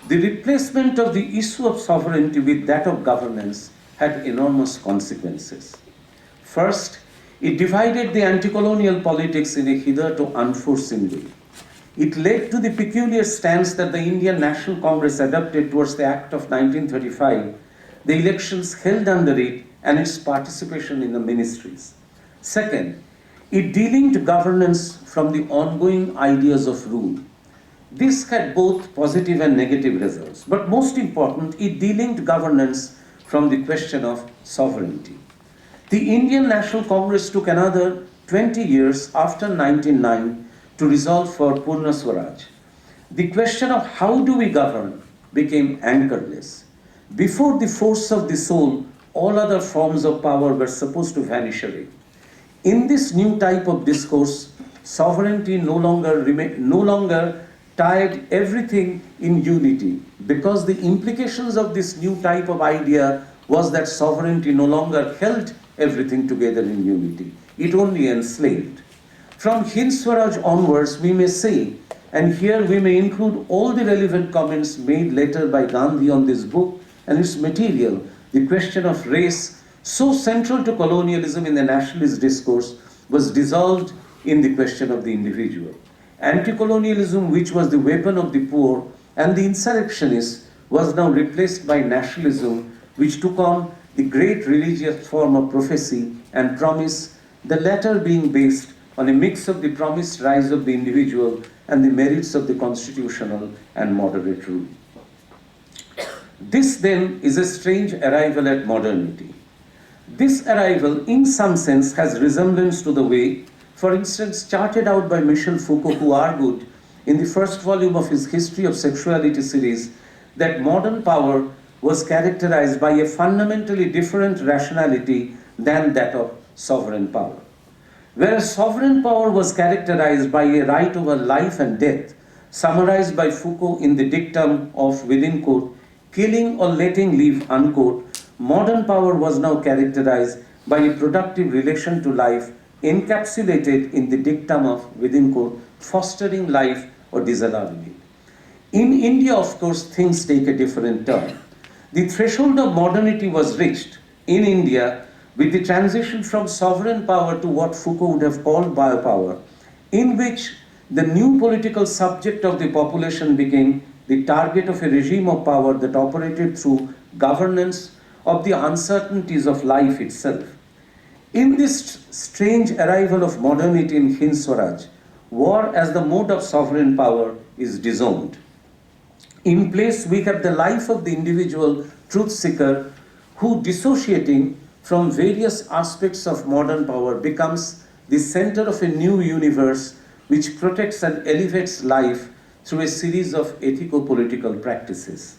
The replacement of the issue of sovereignty with that of governance had enormous consequences. First, it divided the anti-colonial politics in a hitherto unforeseen way. It led to the peculiar stance that the Indian National Congress adopted towards the Act of 1935, the elections held under it, and its participation in the ministries. Second, it delinked governance from the ongoing ideas of rule. This had both positive and negative results, but most important, it delinked governance from the question of sovereignty. The Indian National Congress took another 20 years after 1909 to resolve for Purna Swaraj. The question of how do we govern became anchorless. Before the force of the soul, all other forms of power were supposed to vanish away. In this new type of discourse, sovereignty no longer tied everything in unity, because the implications of this new type of idea was that sovereignty no longer held everything together in unity. It only enslaved. From Hind Swaraj onwards, we may say, and here we may include all the relevant comments made later by Gandhi on this book and its material, the question of race, so central to colonialism in the nationalist discourse, was dissolved in the question of the individual. Anti-colonialism, which was the weapon of the poor and the insurrectionists, was now replaced by nationalism, which took on the great religious form of prophecy and promise, the latter being based on a mix of the promised rise of the individual and the merits of the constitutional and moderate rule. This then is a strange arrival at modernity. This arrival, in some sense, has resemblance to the way, for instance, charted out by Michel Foucault, who argued in the first volume of his History of Sexuality series that modern power was characterized by a fundamentally different rationality than that of sovereign power. Whereas sovereign power was characterized by a right over life and death, summarized by Foucault in the dictum of, within quote, killing or letting live, unquote, modern power was now characterized by a productive relation to life encapsulated in the dictum of, within quote, fostering life or disallowing it. In India, of course, things take a different turn. The threshold of modernity was reached in India with the transition from sovereign power to what Foucault would have called biopower, in which the new political subject of the population became the target of a regime of power that operated through governance of the uncertainties of life itself. In this strange arrival of modernity in Hind Swaraj, war as the mode of sovereign power is disowned. In place, we have the life of the individual truth seeker who, dissociating from various aspects of modern power, becomes the center of a new universe which protects and elevates life through a series of ethico-political practices.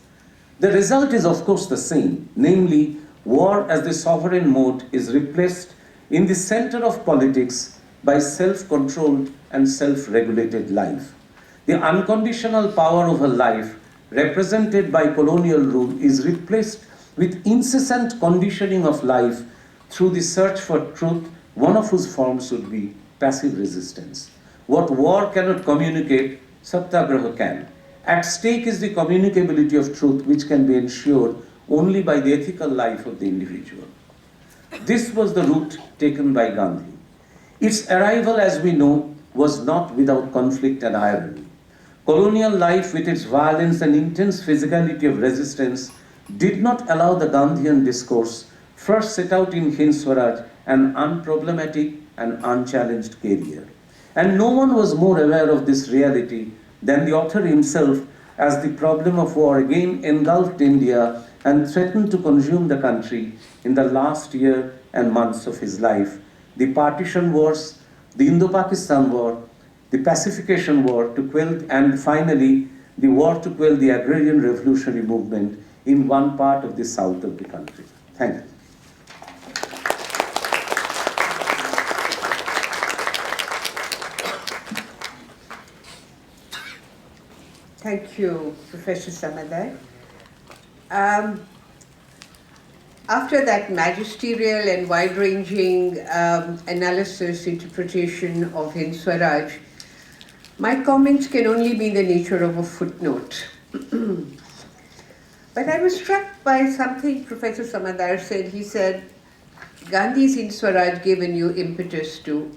The result is, of course, the same, namely, war as the sovereign mode is replaced in the center of politics by self-controlled and self-regulated life. The unconditional power over life represented by colonial rule is replaced with incessant conditioning of life through the search for truth, one of whose forms would be passive resistance. What war cannot communicate, Satyagraha can. At stake is the communicability of truth, which can be ensured only by the ethical life of the individual. This was the route taken by Gandhi. Its arrival, as we know, was not without conflict and irony. Colonial life, with its violence and intense physicality of resistance, did not allow the Gandhian discourse first set out in Hind Swaraj an unproblematic and unchallenged career. And no one was more aware of this reality than the author himself, as the problem of war again engulfed India and threatened to consume the country in the last year and months of his life. The partition wars, the Indo-Pakistan War, the pacification war to quell, and finally the war to quell the agrarian revolutionary movement in one part of the south of the country. Thank you. Thank you, Professor Samaddar. After that magisterial and wide-ranging analysis, interpretation of Hind Swaraj, my comments can only be in the nature of a footnote. But I was struck by something Professor Samaddar said. He said, Gandhi's Hind Swaraj gave a new impetus to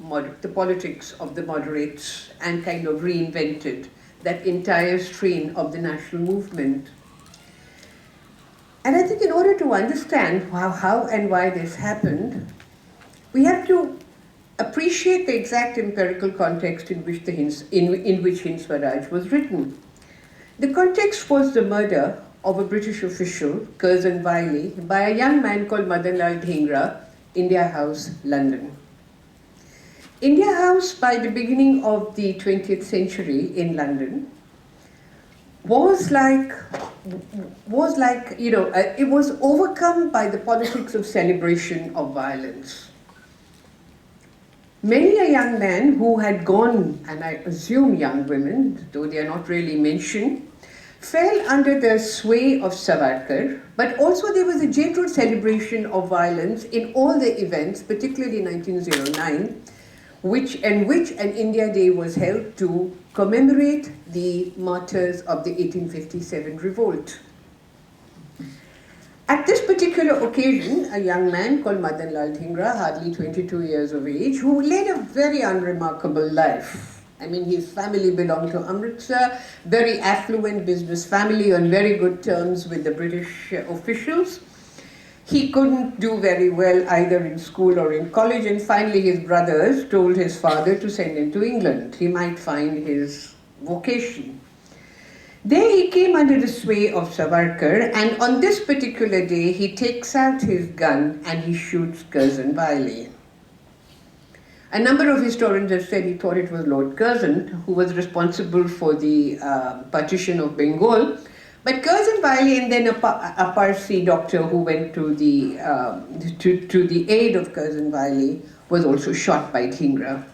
the politics of the moderates and kind of reinvented that entire strain of the national movement. And I think in order to understand how and why this happened, we have to appreciate the exact empirical context in which Hind Swaraj was written. The context was the murder of a British official, Curzon Wiley, by a young man called Madanlal Dhingra, India House, London. India House, by the beginning of the 20th century in London, was like, it was overcome by the politics of celebration of violence. Many a young man who had gone, and I assume young women, though they are not really mentioned, fell under the sway of Savarkar, but also there was a general celebration of violence in all the events, particularly 1909, which an India Day was held to commemorate the martyrs of the 1857 revolt. At this particular occasion, a young man called Madanlal Dhingra, hardly 22 years of age, who led a very unremarkable life. I mean, his family belonged to Amritsar, very affluent business family on very good terms with the British officials. He couldn't do very well either in school or in college, and finally his brothers told his father to send him to England. He might find his vocation. There he came under the sway of Savarkar, and on this particular day he takes out his gun and he shoots Curzon Wiley. A number of historians have said he thought it was Lord Curzon who was responsible for the partition of Bengal. But Curzon Wiley and then a Parsi doctor who went to the aid of Curzon Wiley was also shot by Dhingra.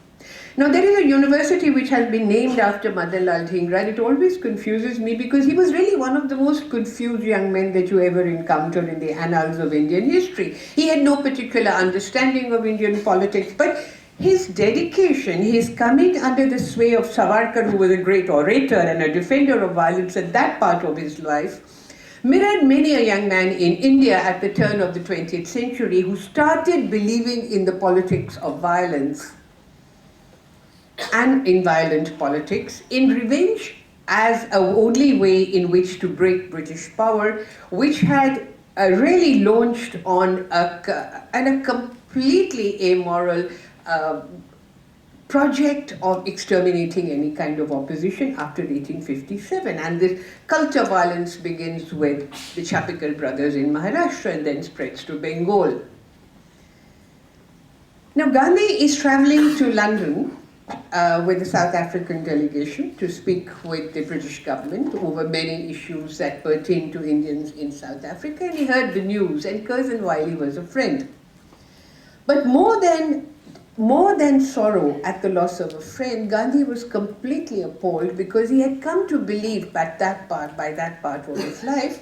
Now, there is a university which has been named after Madanlal Dhingra. It always confuses me because he was really one of the most confused young men that you ever encountered in the annals of Indian history. He had no particular understanding of Indian politics, but his dedication, his coming under the sway of Savarkar, who was a great orator and a defender of violence at that part of his life, mirrored many a young man in India at the turn of the 20th century who started believing in the politics of violence and in violent politics, in revenge as a only way in which to break British power, which had really launched on a completely amoral project of exterminating any kind of opposition after 1857. And this cult of violence begins with the Chapekar brothers in Maharashtra and then spreads to Bengal. Now, Gandhi is traveling to London with the South African delegation to speak with the British government over many issues that pertain to Indians in South Africa, and he heard the news, and Curzon Wiley was a friend. But more than sorrow at the loss of a friend, Gandhi was completely appalled because he had come to believe by that part of his life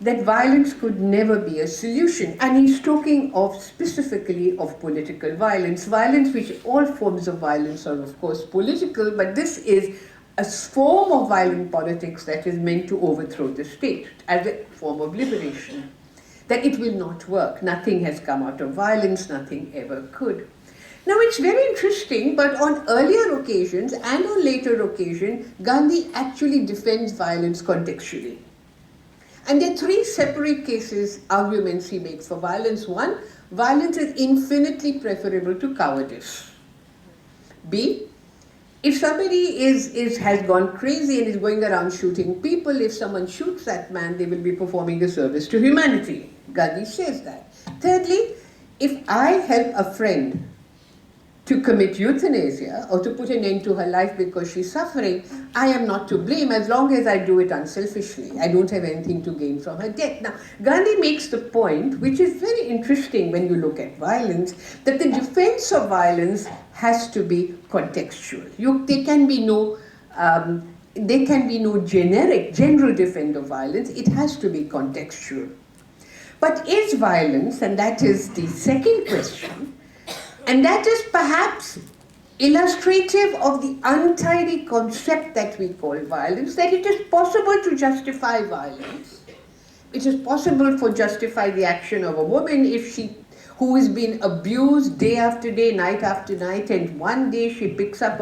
that violence could never be a solution. And he's talking of specifically of political violence. Violence, which all forms of violence are of course political, but this is a form of violent politics that is meant to overthrow the state as a form of liberation. That it will not work. Nothing has come out of violence, nothing ever could. Now, it's very interesting, but on earlier occasions and on later occasions, Gandhi actually defends violence contextually. And there are three separate arguments he makes for violence. One, violence is infinitely preferable to cowardice. B, if somebody has gone crazy and is going around shooting people, if someone shoots that man, they will be performing a service to humanity. Gandhi says that. Thirdly, if I help a friend to commit euthanasia or to put an end to her life because she's suffering, I am not to blame as long as I do it unselfishly. I don't have anything to gain from her death. Now, Gandhi makes the point, which is very interesting when you look at violence, that the defense of violence has to be contextual. There can be no general defense of violence. It has to be contextual. But is violence, and that is the second question, and that is perhaps illustrative of the untidy concept that we call violence, that it is possible to justify violence. It is possible to justify the action of a woman who has been abused day after day, night after night, and one day she picks up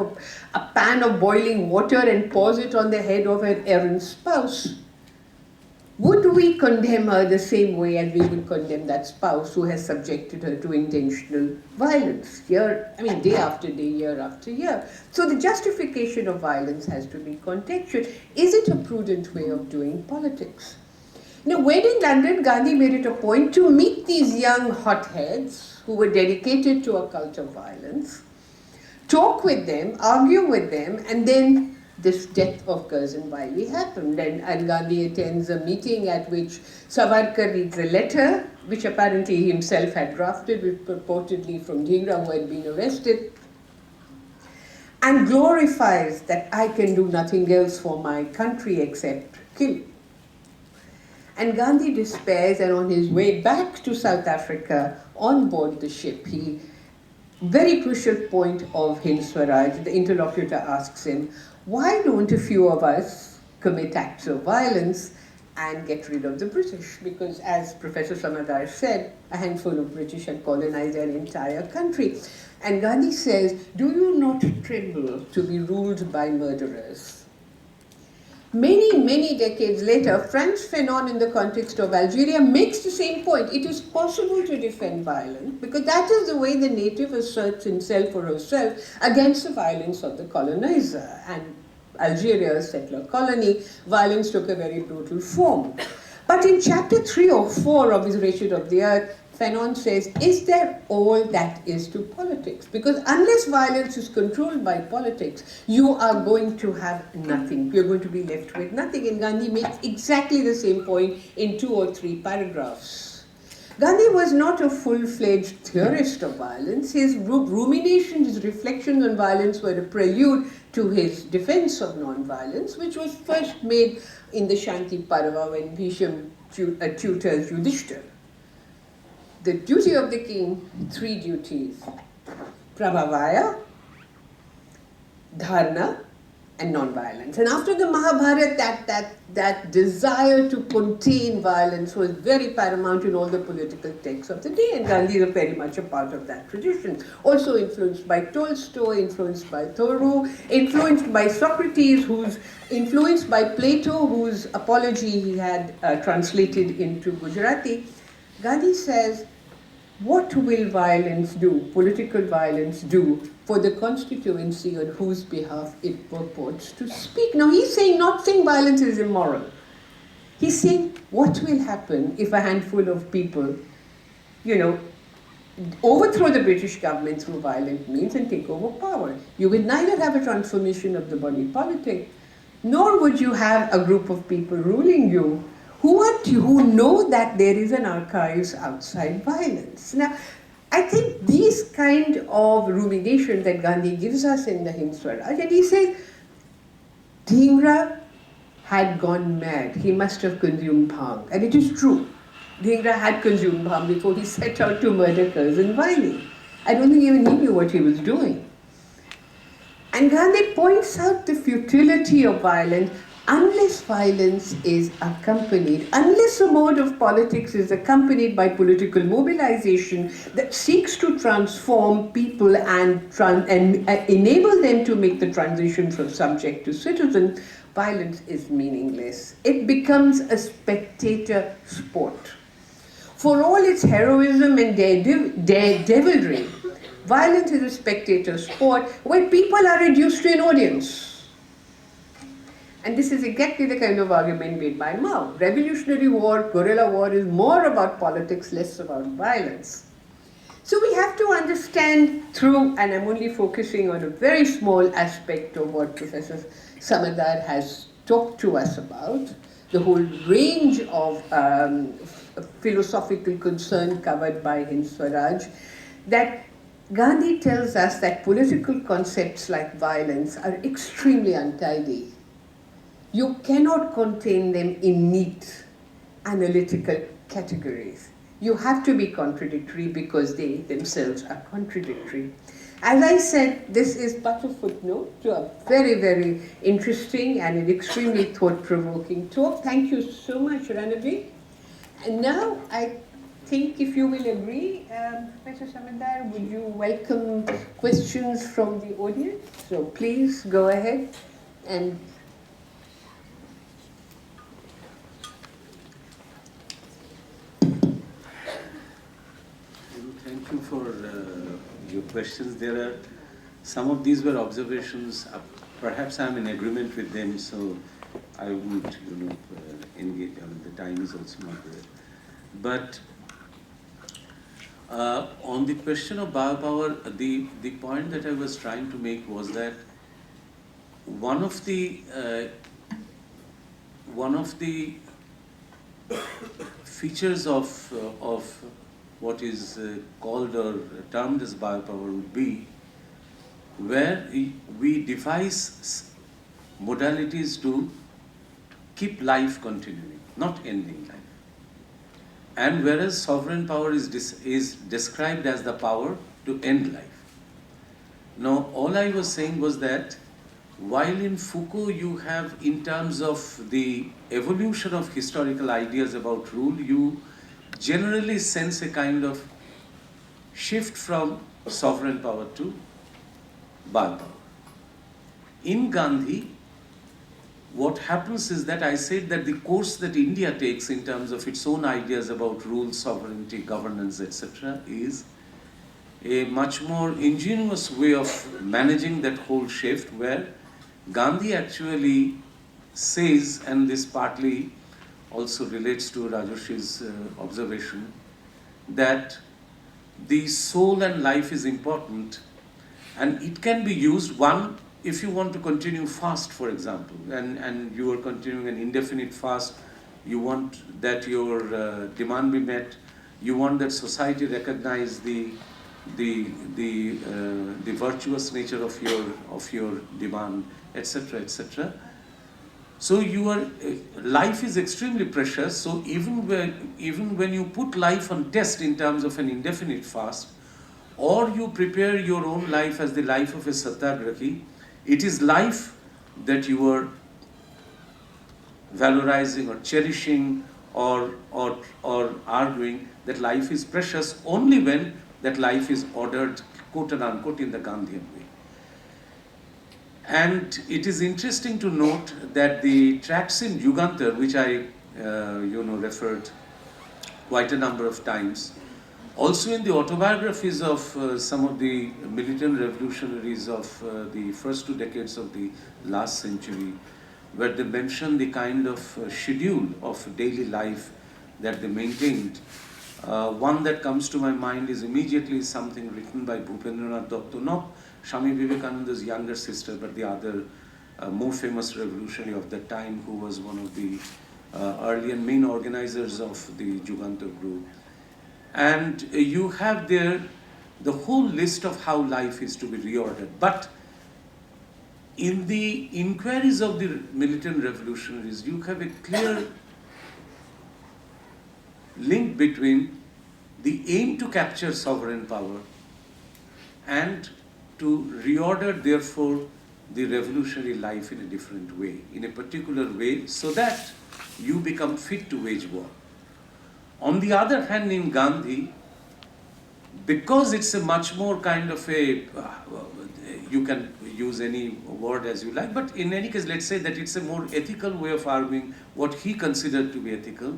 a pan of boiling water and pours it on the head of her errant spouse. Would we condemn her the same way as we would condemn that spouse who has subjected her to intentional violence, day after day, year after year? So the justification of violence has to be contextual. Is it a prudent way of doing politics? Now, when in London, Gandhi made it a point to meet these young hotheads who were dedicated to a cult of violence, talk with them, argue with them, and then this death of Curzon Wiley happened, and Gandhi attends a meeting at which Savarkar reads a letter, which apparently he himself had drafted, purportedly from Dhingra, who had been arrested, and glorifies that I can do nothing else for my country except kill. And Gandhi despairs, and on his way back to South Africa, on board the ship, very crucial point of Hind Swaraj, the interlocutor asks him, why don't a few of us commit acts of violence and get rid of the British? Because as Professor Samaddar said, a handful of British had colonized their entire country. And Gandhi says, do you not tremble to be ruled by murderers? Many, many decades later, Frantz Fanon, in the context of Algeria, makes the same point. It is possible to defend violence because that is the way the native asserts himself or herself against the violence of the colonizer. And Algeria, a settler colony, violence took a very brutal form. But in chapter 3 or 4 of his Wretched of the Earth, Fanon says, is there all that is to politics? Because unless violence is controlled by politics, you are going to have nothing. You're going to be left with nothing. And Gandhi makes exactly the same point in 2 or 3 paragraphs. Gandhi was not a full-fledged theorist of violence. His ruminations, his reflections on violence were a prelude to his defense of non-violence, which was first made in the Shanti Parva when Bhisham tutors Yudhishthira. The duty of the king, three duties: Pramavaya, Dharna, and non-violence. And after the Mahabharata, that desire to contain violence was very paramount in all the political texts of the day, and Gandhi is very much a part of that tradition. Also influenced by Tolstoy, influenced by Thoreau, influenced by Socrates, influenced by Plato, whose apology he had translated into Gujarati. Gandhi says, what will violence do, political violence do, for the constituency on whose behalf it purports to speak? Now he's not saying violence is immoral. He's saying what will happen if a handful of people, overthrow the British government through violent means and take over power. You will neither have a transformation of the body politic, nor would you have a group of people ruling you who know that there is an archives outside violence. Now, I think these kind of rumination that Gandhi gives us in the Hind Swaraj, and he says, Dhingra had gone mad. He must have consumed bhang. And it is true. Dhingra had consumed bhang before he set out to murder Curzon Wiley. I don't think even he knew what he was doing. And Gandhi points out the futility of violence unless violence is accompanied, unless a mode of politics is accompanied by political mobilization that seeks to transform people and enable them to make the transition from subject to citizen, violence is meaningless. It becomes a spectator sport. For all its heroism and daredevilry, violence is a spectator sport where people are reduced to an audience. And this is exactly the kind of argument made by Mao. Revolutionary war, guerrilla war is more about politics, less about violence. So we have to understand through, and I'm only focusing on a very small aspect of what Professor Samaddar has talked to us about, the whole range of philosophical concern covered by Hind Swaraj, that Gandhi tells us that political concepts like violence are extremely untidy. You cannot contain them in neat, analytical categories. You have to be contradictory because they themselves are contradictory. As I said, this is but a footnote to a very, very interesting and an extremely thought-provoking talk. Thank you so much, RANABIR. And now, I think if you will agree, Professor Samaddar, would you welcome questions from the audience? So please go ahead and thank you for your questions. There are some of these were observations. Perhaps I'm in agreement with them, so I wouldn't, engage. I mean, the time is also not there. But on the question of biopower, the point that I was trying to make was that one of the features of what is called or termed as biopower would be where we devise modalities to keep life continuing, not ending life. And whereas sovereign power is described as the power to end life. Now, all I was saying was that while in Foucault you have, in terms of the evolution of historical ideas about rule, you generally sense a kind of shift from sovereign power to biopower. In Gandhi, what happens is that I said that the course that India takes in terms of its own ideas about rule, sovereignty, governance, etc., is a much more ingenious way of managing that whole shift, where Gandhi actually says, and this partly also relates to Rajoshi's observation, that the soul and life is important, and it can be used, one, if you want to continue fast, for example, and you are continuing an indefinite fast, you want that your demand be met, You want that society recognize the virtuous nature of your demand, etc., etc. So your life is extremely precious. So even when you put life on test in terms of an indefinite fast, or you prepare your own life as the life of a satyagrahi, it is life that you are valorizing or cherishing or arguing that life is precious only when that life is ordered, quote and unquote, in the Gandhian way. And it is interesting to note that the tracts in Yugantar, which I referred quite a number of times, also in the autobiographies of some of the militant revolutionaries of the first 2 decades of the last century, where they mention the kind of schedule of daily life that they maintained. One that comes to my mind is immediately something written by Bhupendranath Dutta, not Swami Vivekananda's younger sister, but the other more famous revolutionary of that time, who was one of the early and main organizers of the Jugantar group. And you have there the whole list of how life is to be reordered. But in the inquiries of the militant revolutionaries, you have a clear link between the aim to capture sovereign power and to reorder, therefore, the revolutionary life in a different way, in a particular way, so that you become fit to wage war. On the other hand, in Gandhi, because it's a much more kind of a, you can use any word as you like, but in any case, let's say that it's a more ethical way of arguing what he considered to be ethical,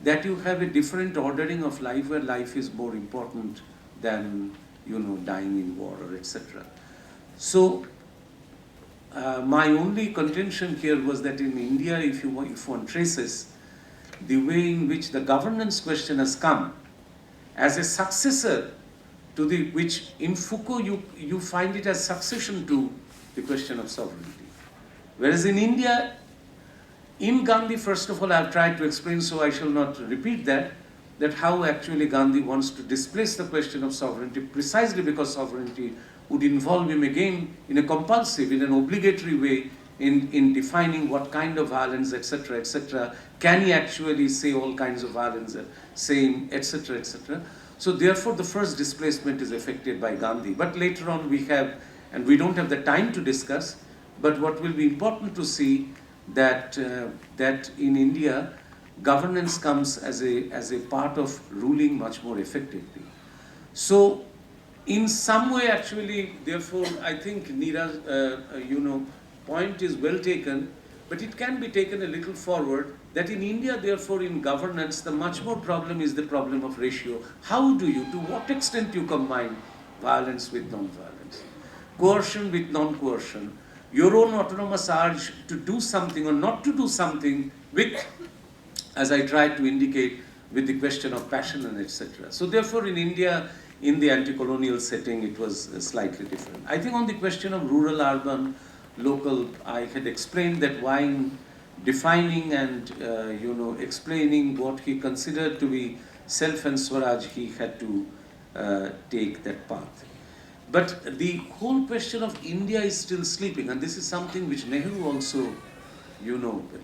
that you have a different ordering of life where life is more important than, dying in war or etc. So, my only contention here was that in India, if one traces the way in which the governance question has come as a successor to which in Foucault you find it as succession to the question of sovereignty. Whereas in India, in Gandhi, first of all, I've tried to explain, so I shall not repeat that how actually Gandhi wants to displace the question of sovereignty precisely because sovereignty would involve him again in a compulsive, in an obligatory way in defining what kind of violence, etc., etc. Can he actually say all kinds of violence, same, etc., etc. So therefore, the first displacement is effected by Gandhi. But later on we have, and we don't have the time to discuss, but what will be important to see that in India, governance comes as a part of ruling much more effectively. So, in some way, actually, therefore, I think Neera's, point is well taken, but it can be taken a little forward, that in India, therefore, in governance, the much more problem is the problem of ratio. How do you, to what extent you combine violence with non-violence, coercion with non-coercion, your own autonomous urge to do something or not to do something with, as I tried to indicate, with the question of passion and etc. So therefore, in India, in the anti-colonial setting, it was slightly different. I think on the question of rural, urban, local, I had explained that why in defining and explaining what he considered to be self and Swaraj, he had to take that path. But the whole question of India is still sleeping, and this is something which Nehru also,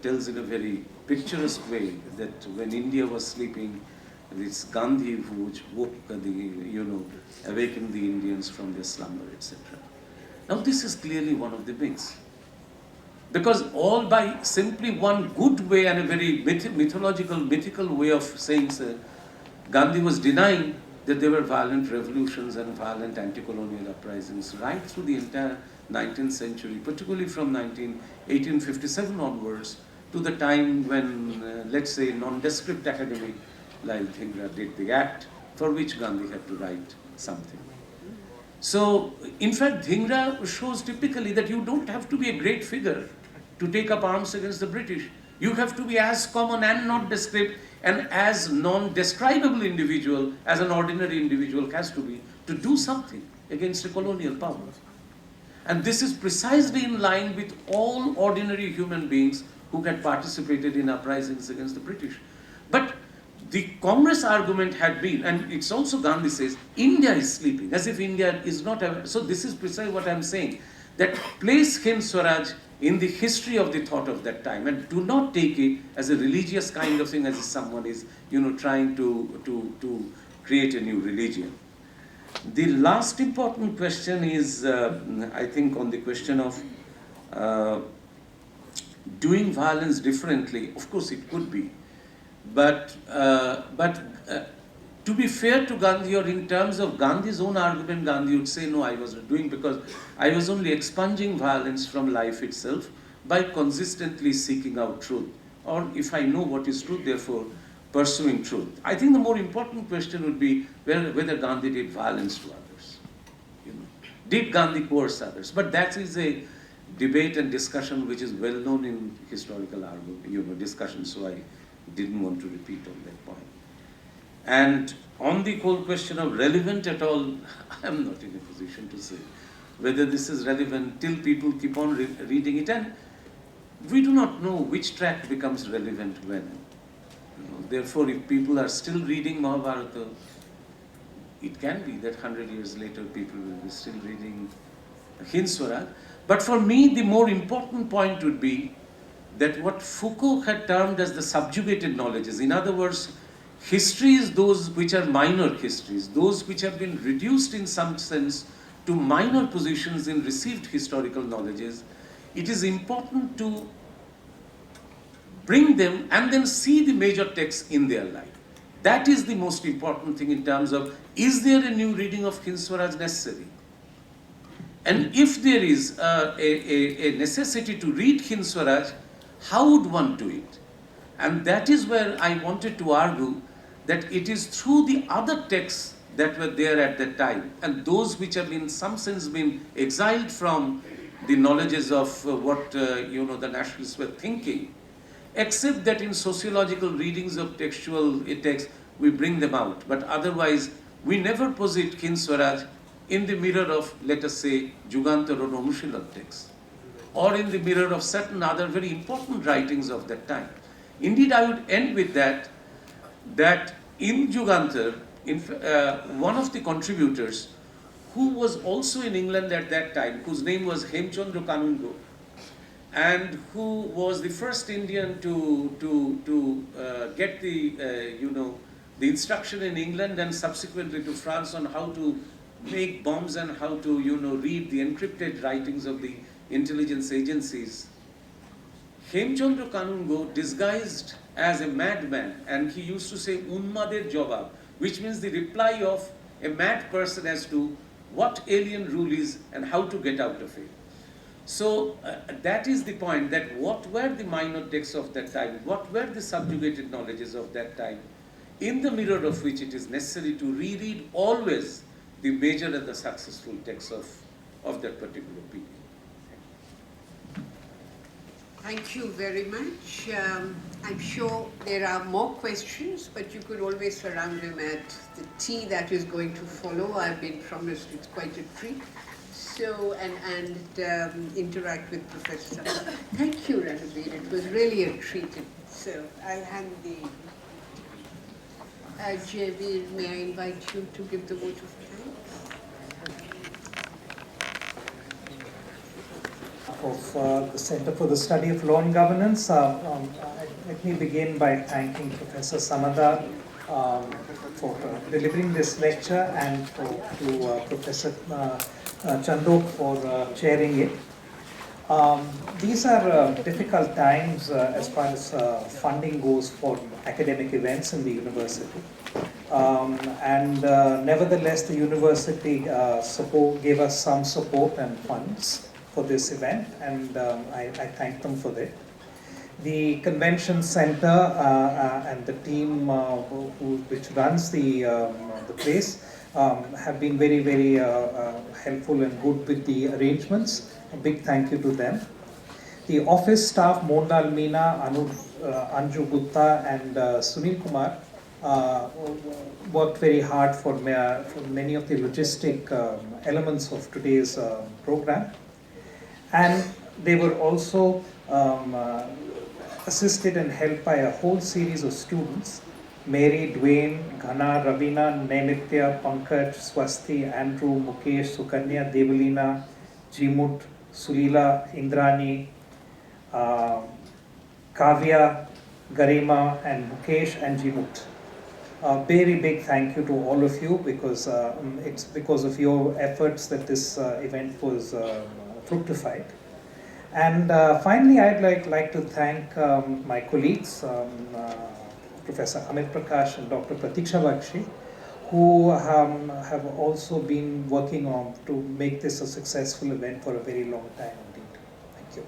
tells in a very picturesque way, that when India was sleeping, it's Gandhi who woke awakened the Indians from their slumber, etc. Now this is clearly one of the myths. Because all by simply one good way and a very mythical way of saying so, Gandhi was denying that there were violent revolutions and violent anti-colonial uprisings right through the entire 19th century, particularly from 1857 onwards to the time when, let's say, nondescript academic like Dhingra did the act for which Gandhi had to write something. So, in fact, Dhingra shows typically that you don't have to be a great figure to take up arms against the British. You have to be as common and not descript and as non-describable individual as an ordinary individual has to be to do something against a colonial power. And this is precisely in line with all ordinary human beings who had participated in uprisings against the British. But the Congress argument had been, and it's also Gandhi says, India is sleeping, as if India is not aware. So this is precisely what I'm saying, that place Hind Swaraj in the history of the thought of that time, and do not take it as a religious kind of thing, as if someone is, trying to create a new religion. The last important question is, I think, on the question of doing violence differently. Of course, it could be. But to be fair to Gandhi, or in terms of Gandhi's own argument, Gandhi would say, no, I was doing because I was only expunging violence from life itself by consistently seeking out truth. Or if I know what is truth, therefore pursuing truth. I think the more important question would be whether Gandhi did violence to others. Did Gandhi coerce others? But that is a debate and discussion which is well known in historical argument, discussion, so I didn't want to repeat on that point. And on the whole question of relevant at all, I'm not in a position to say whether this is relevant till people keep on reading it. And we do not know which tract becomes relevant when. Therefore, if people are still reading Mahabharata, it can be that 100 years later people will be still reading Hind Swaraj. But for me, the more important point would be that what Foucault had termed as the subjugated knowledges, in other words, history is those which are minor histories, those which have been reduced in some sense to minor positions in received historical knowledges. It is important to bring them and then see the major texts in their light. That is the most important thing in terms of, is there a new reading of Hind Swaraj necessary? And if there is a necessity to read Hind Swaraj, how would one do it? And that is where I wanted to argue that it is through the other texts that were there at that time, and those which have in some sense been exiled from the knowledges of what the nationalists were thinking, except that in sociological readings of textual texts, we bring them out. But otherwise, we never posit Hind Swaraj in the mirror of, let us say, Jugantar or Anushilan texts, or in the mirror of certain other very important writings of that time. Indeed, I would end with that in Jugantar, one of the contributors, who was also in England at that time, whose name was Hemchandra Kanungo, and who was the first Indian to get the instruction in England and subsequently to France on how to make bombs and how to read the encrypted writings of the intelligence agencies. Hemchandra Kanungo, disguised as a madman, and he used to say Unmader Jawab, which means the reply of a mad person as to what alien rule is and how to get out of it. So that is the point, that what were the minor texts of that time, what were the subjugated knowledges of that time, in the mirror of which it is necessary to reread always the major and the successful texts of that particular period. Thank you very much. I'm sure there are more questions, but you could always surround them at the tea that is going to follow. I've been promised it's quite a treat. So, and interact with Professor. Thank you, RANABIR. It was really a treat. So, I'll hand the... Javier, may I invite you to give the vote of thanks? Of the Center for the Study of Law and Governance. Let me begin by thanking Professor Samaddar for delivering this lecture, and to Professor Chandhoke for chairing it. These are difficult times as far as funding goes for academic events in the university. Nevertheless, the university gave us some support and funds for this event, and I thank them for that. The convention center and the team which runs the place have been very, very helpful and good with the arrangements. A big thank you to them. The office staff, Mondal Meena, Anju Gupta and Sunil Kumar worked very hard for many of the logistic elements of today's program. And they were also assisted and helped by a whole series of students, Mary, Dwayne, Ghana, Ravina, Nainitya, Pankaj, Swasti, Andrew, Mukesh, Sukanya, Devalina, Jimut, Sulila, Indrani, Kavya, Garima, and Mukesh and Jimut. A very big thank you to all of you, because it's because of your efforts that this event was fructified. And finally, I'd like to thank my colleagues, Professor Amit Prakash and Dr. Pratiksha Bakshi, who have also been working on to make this a successful event for a very long time indeed. Thank you.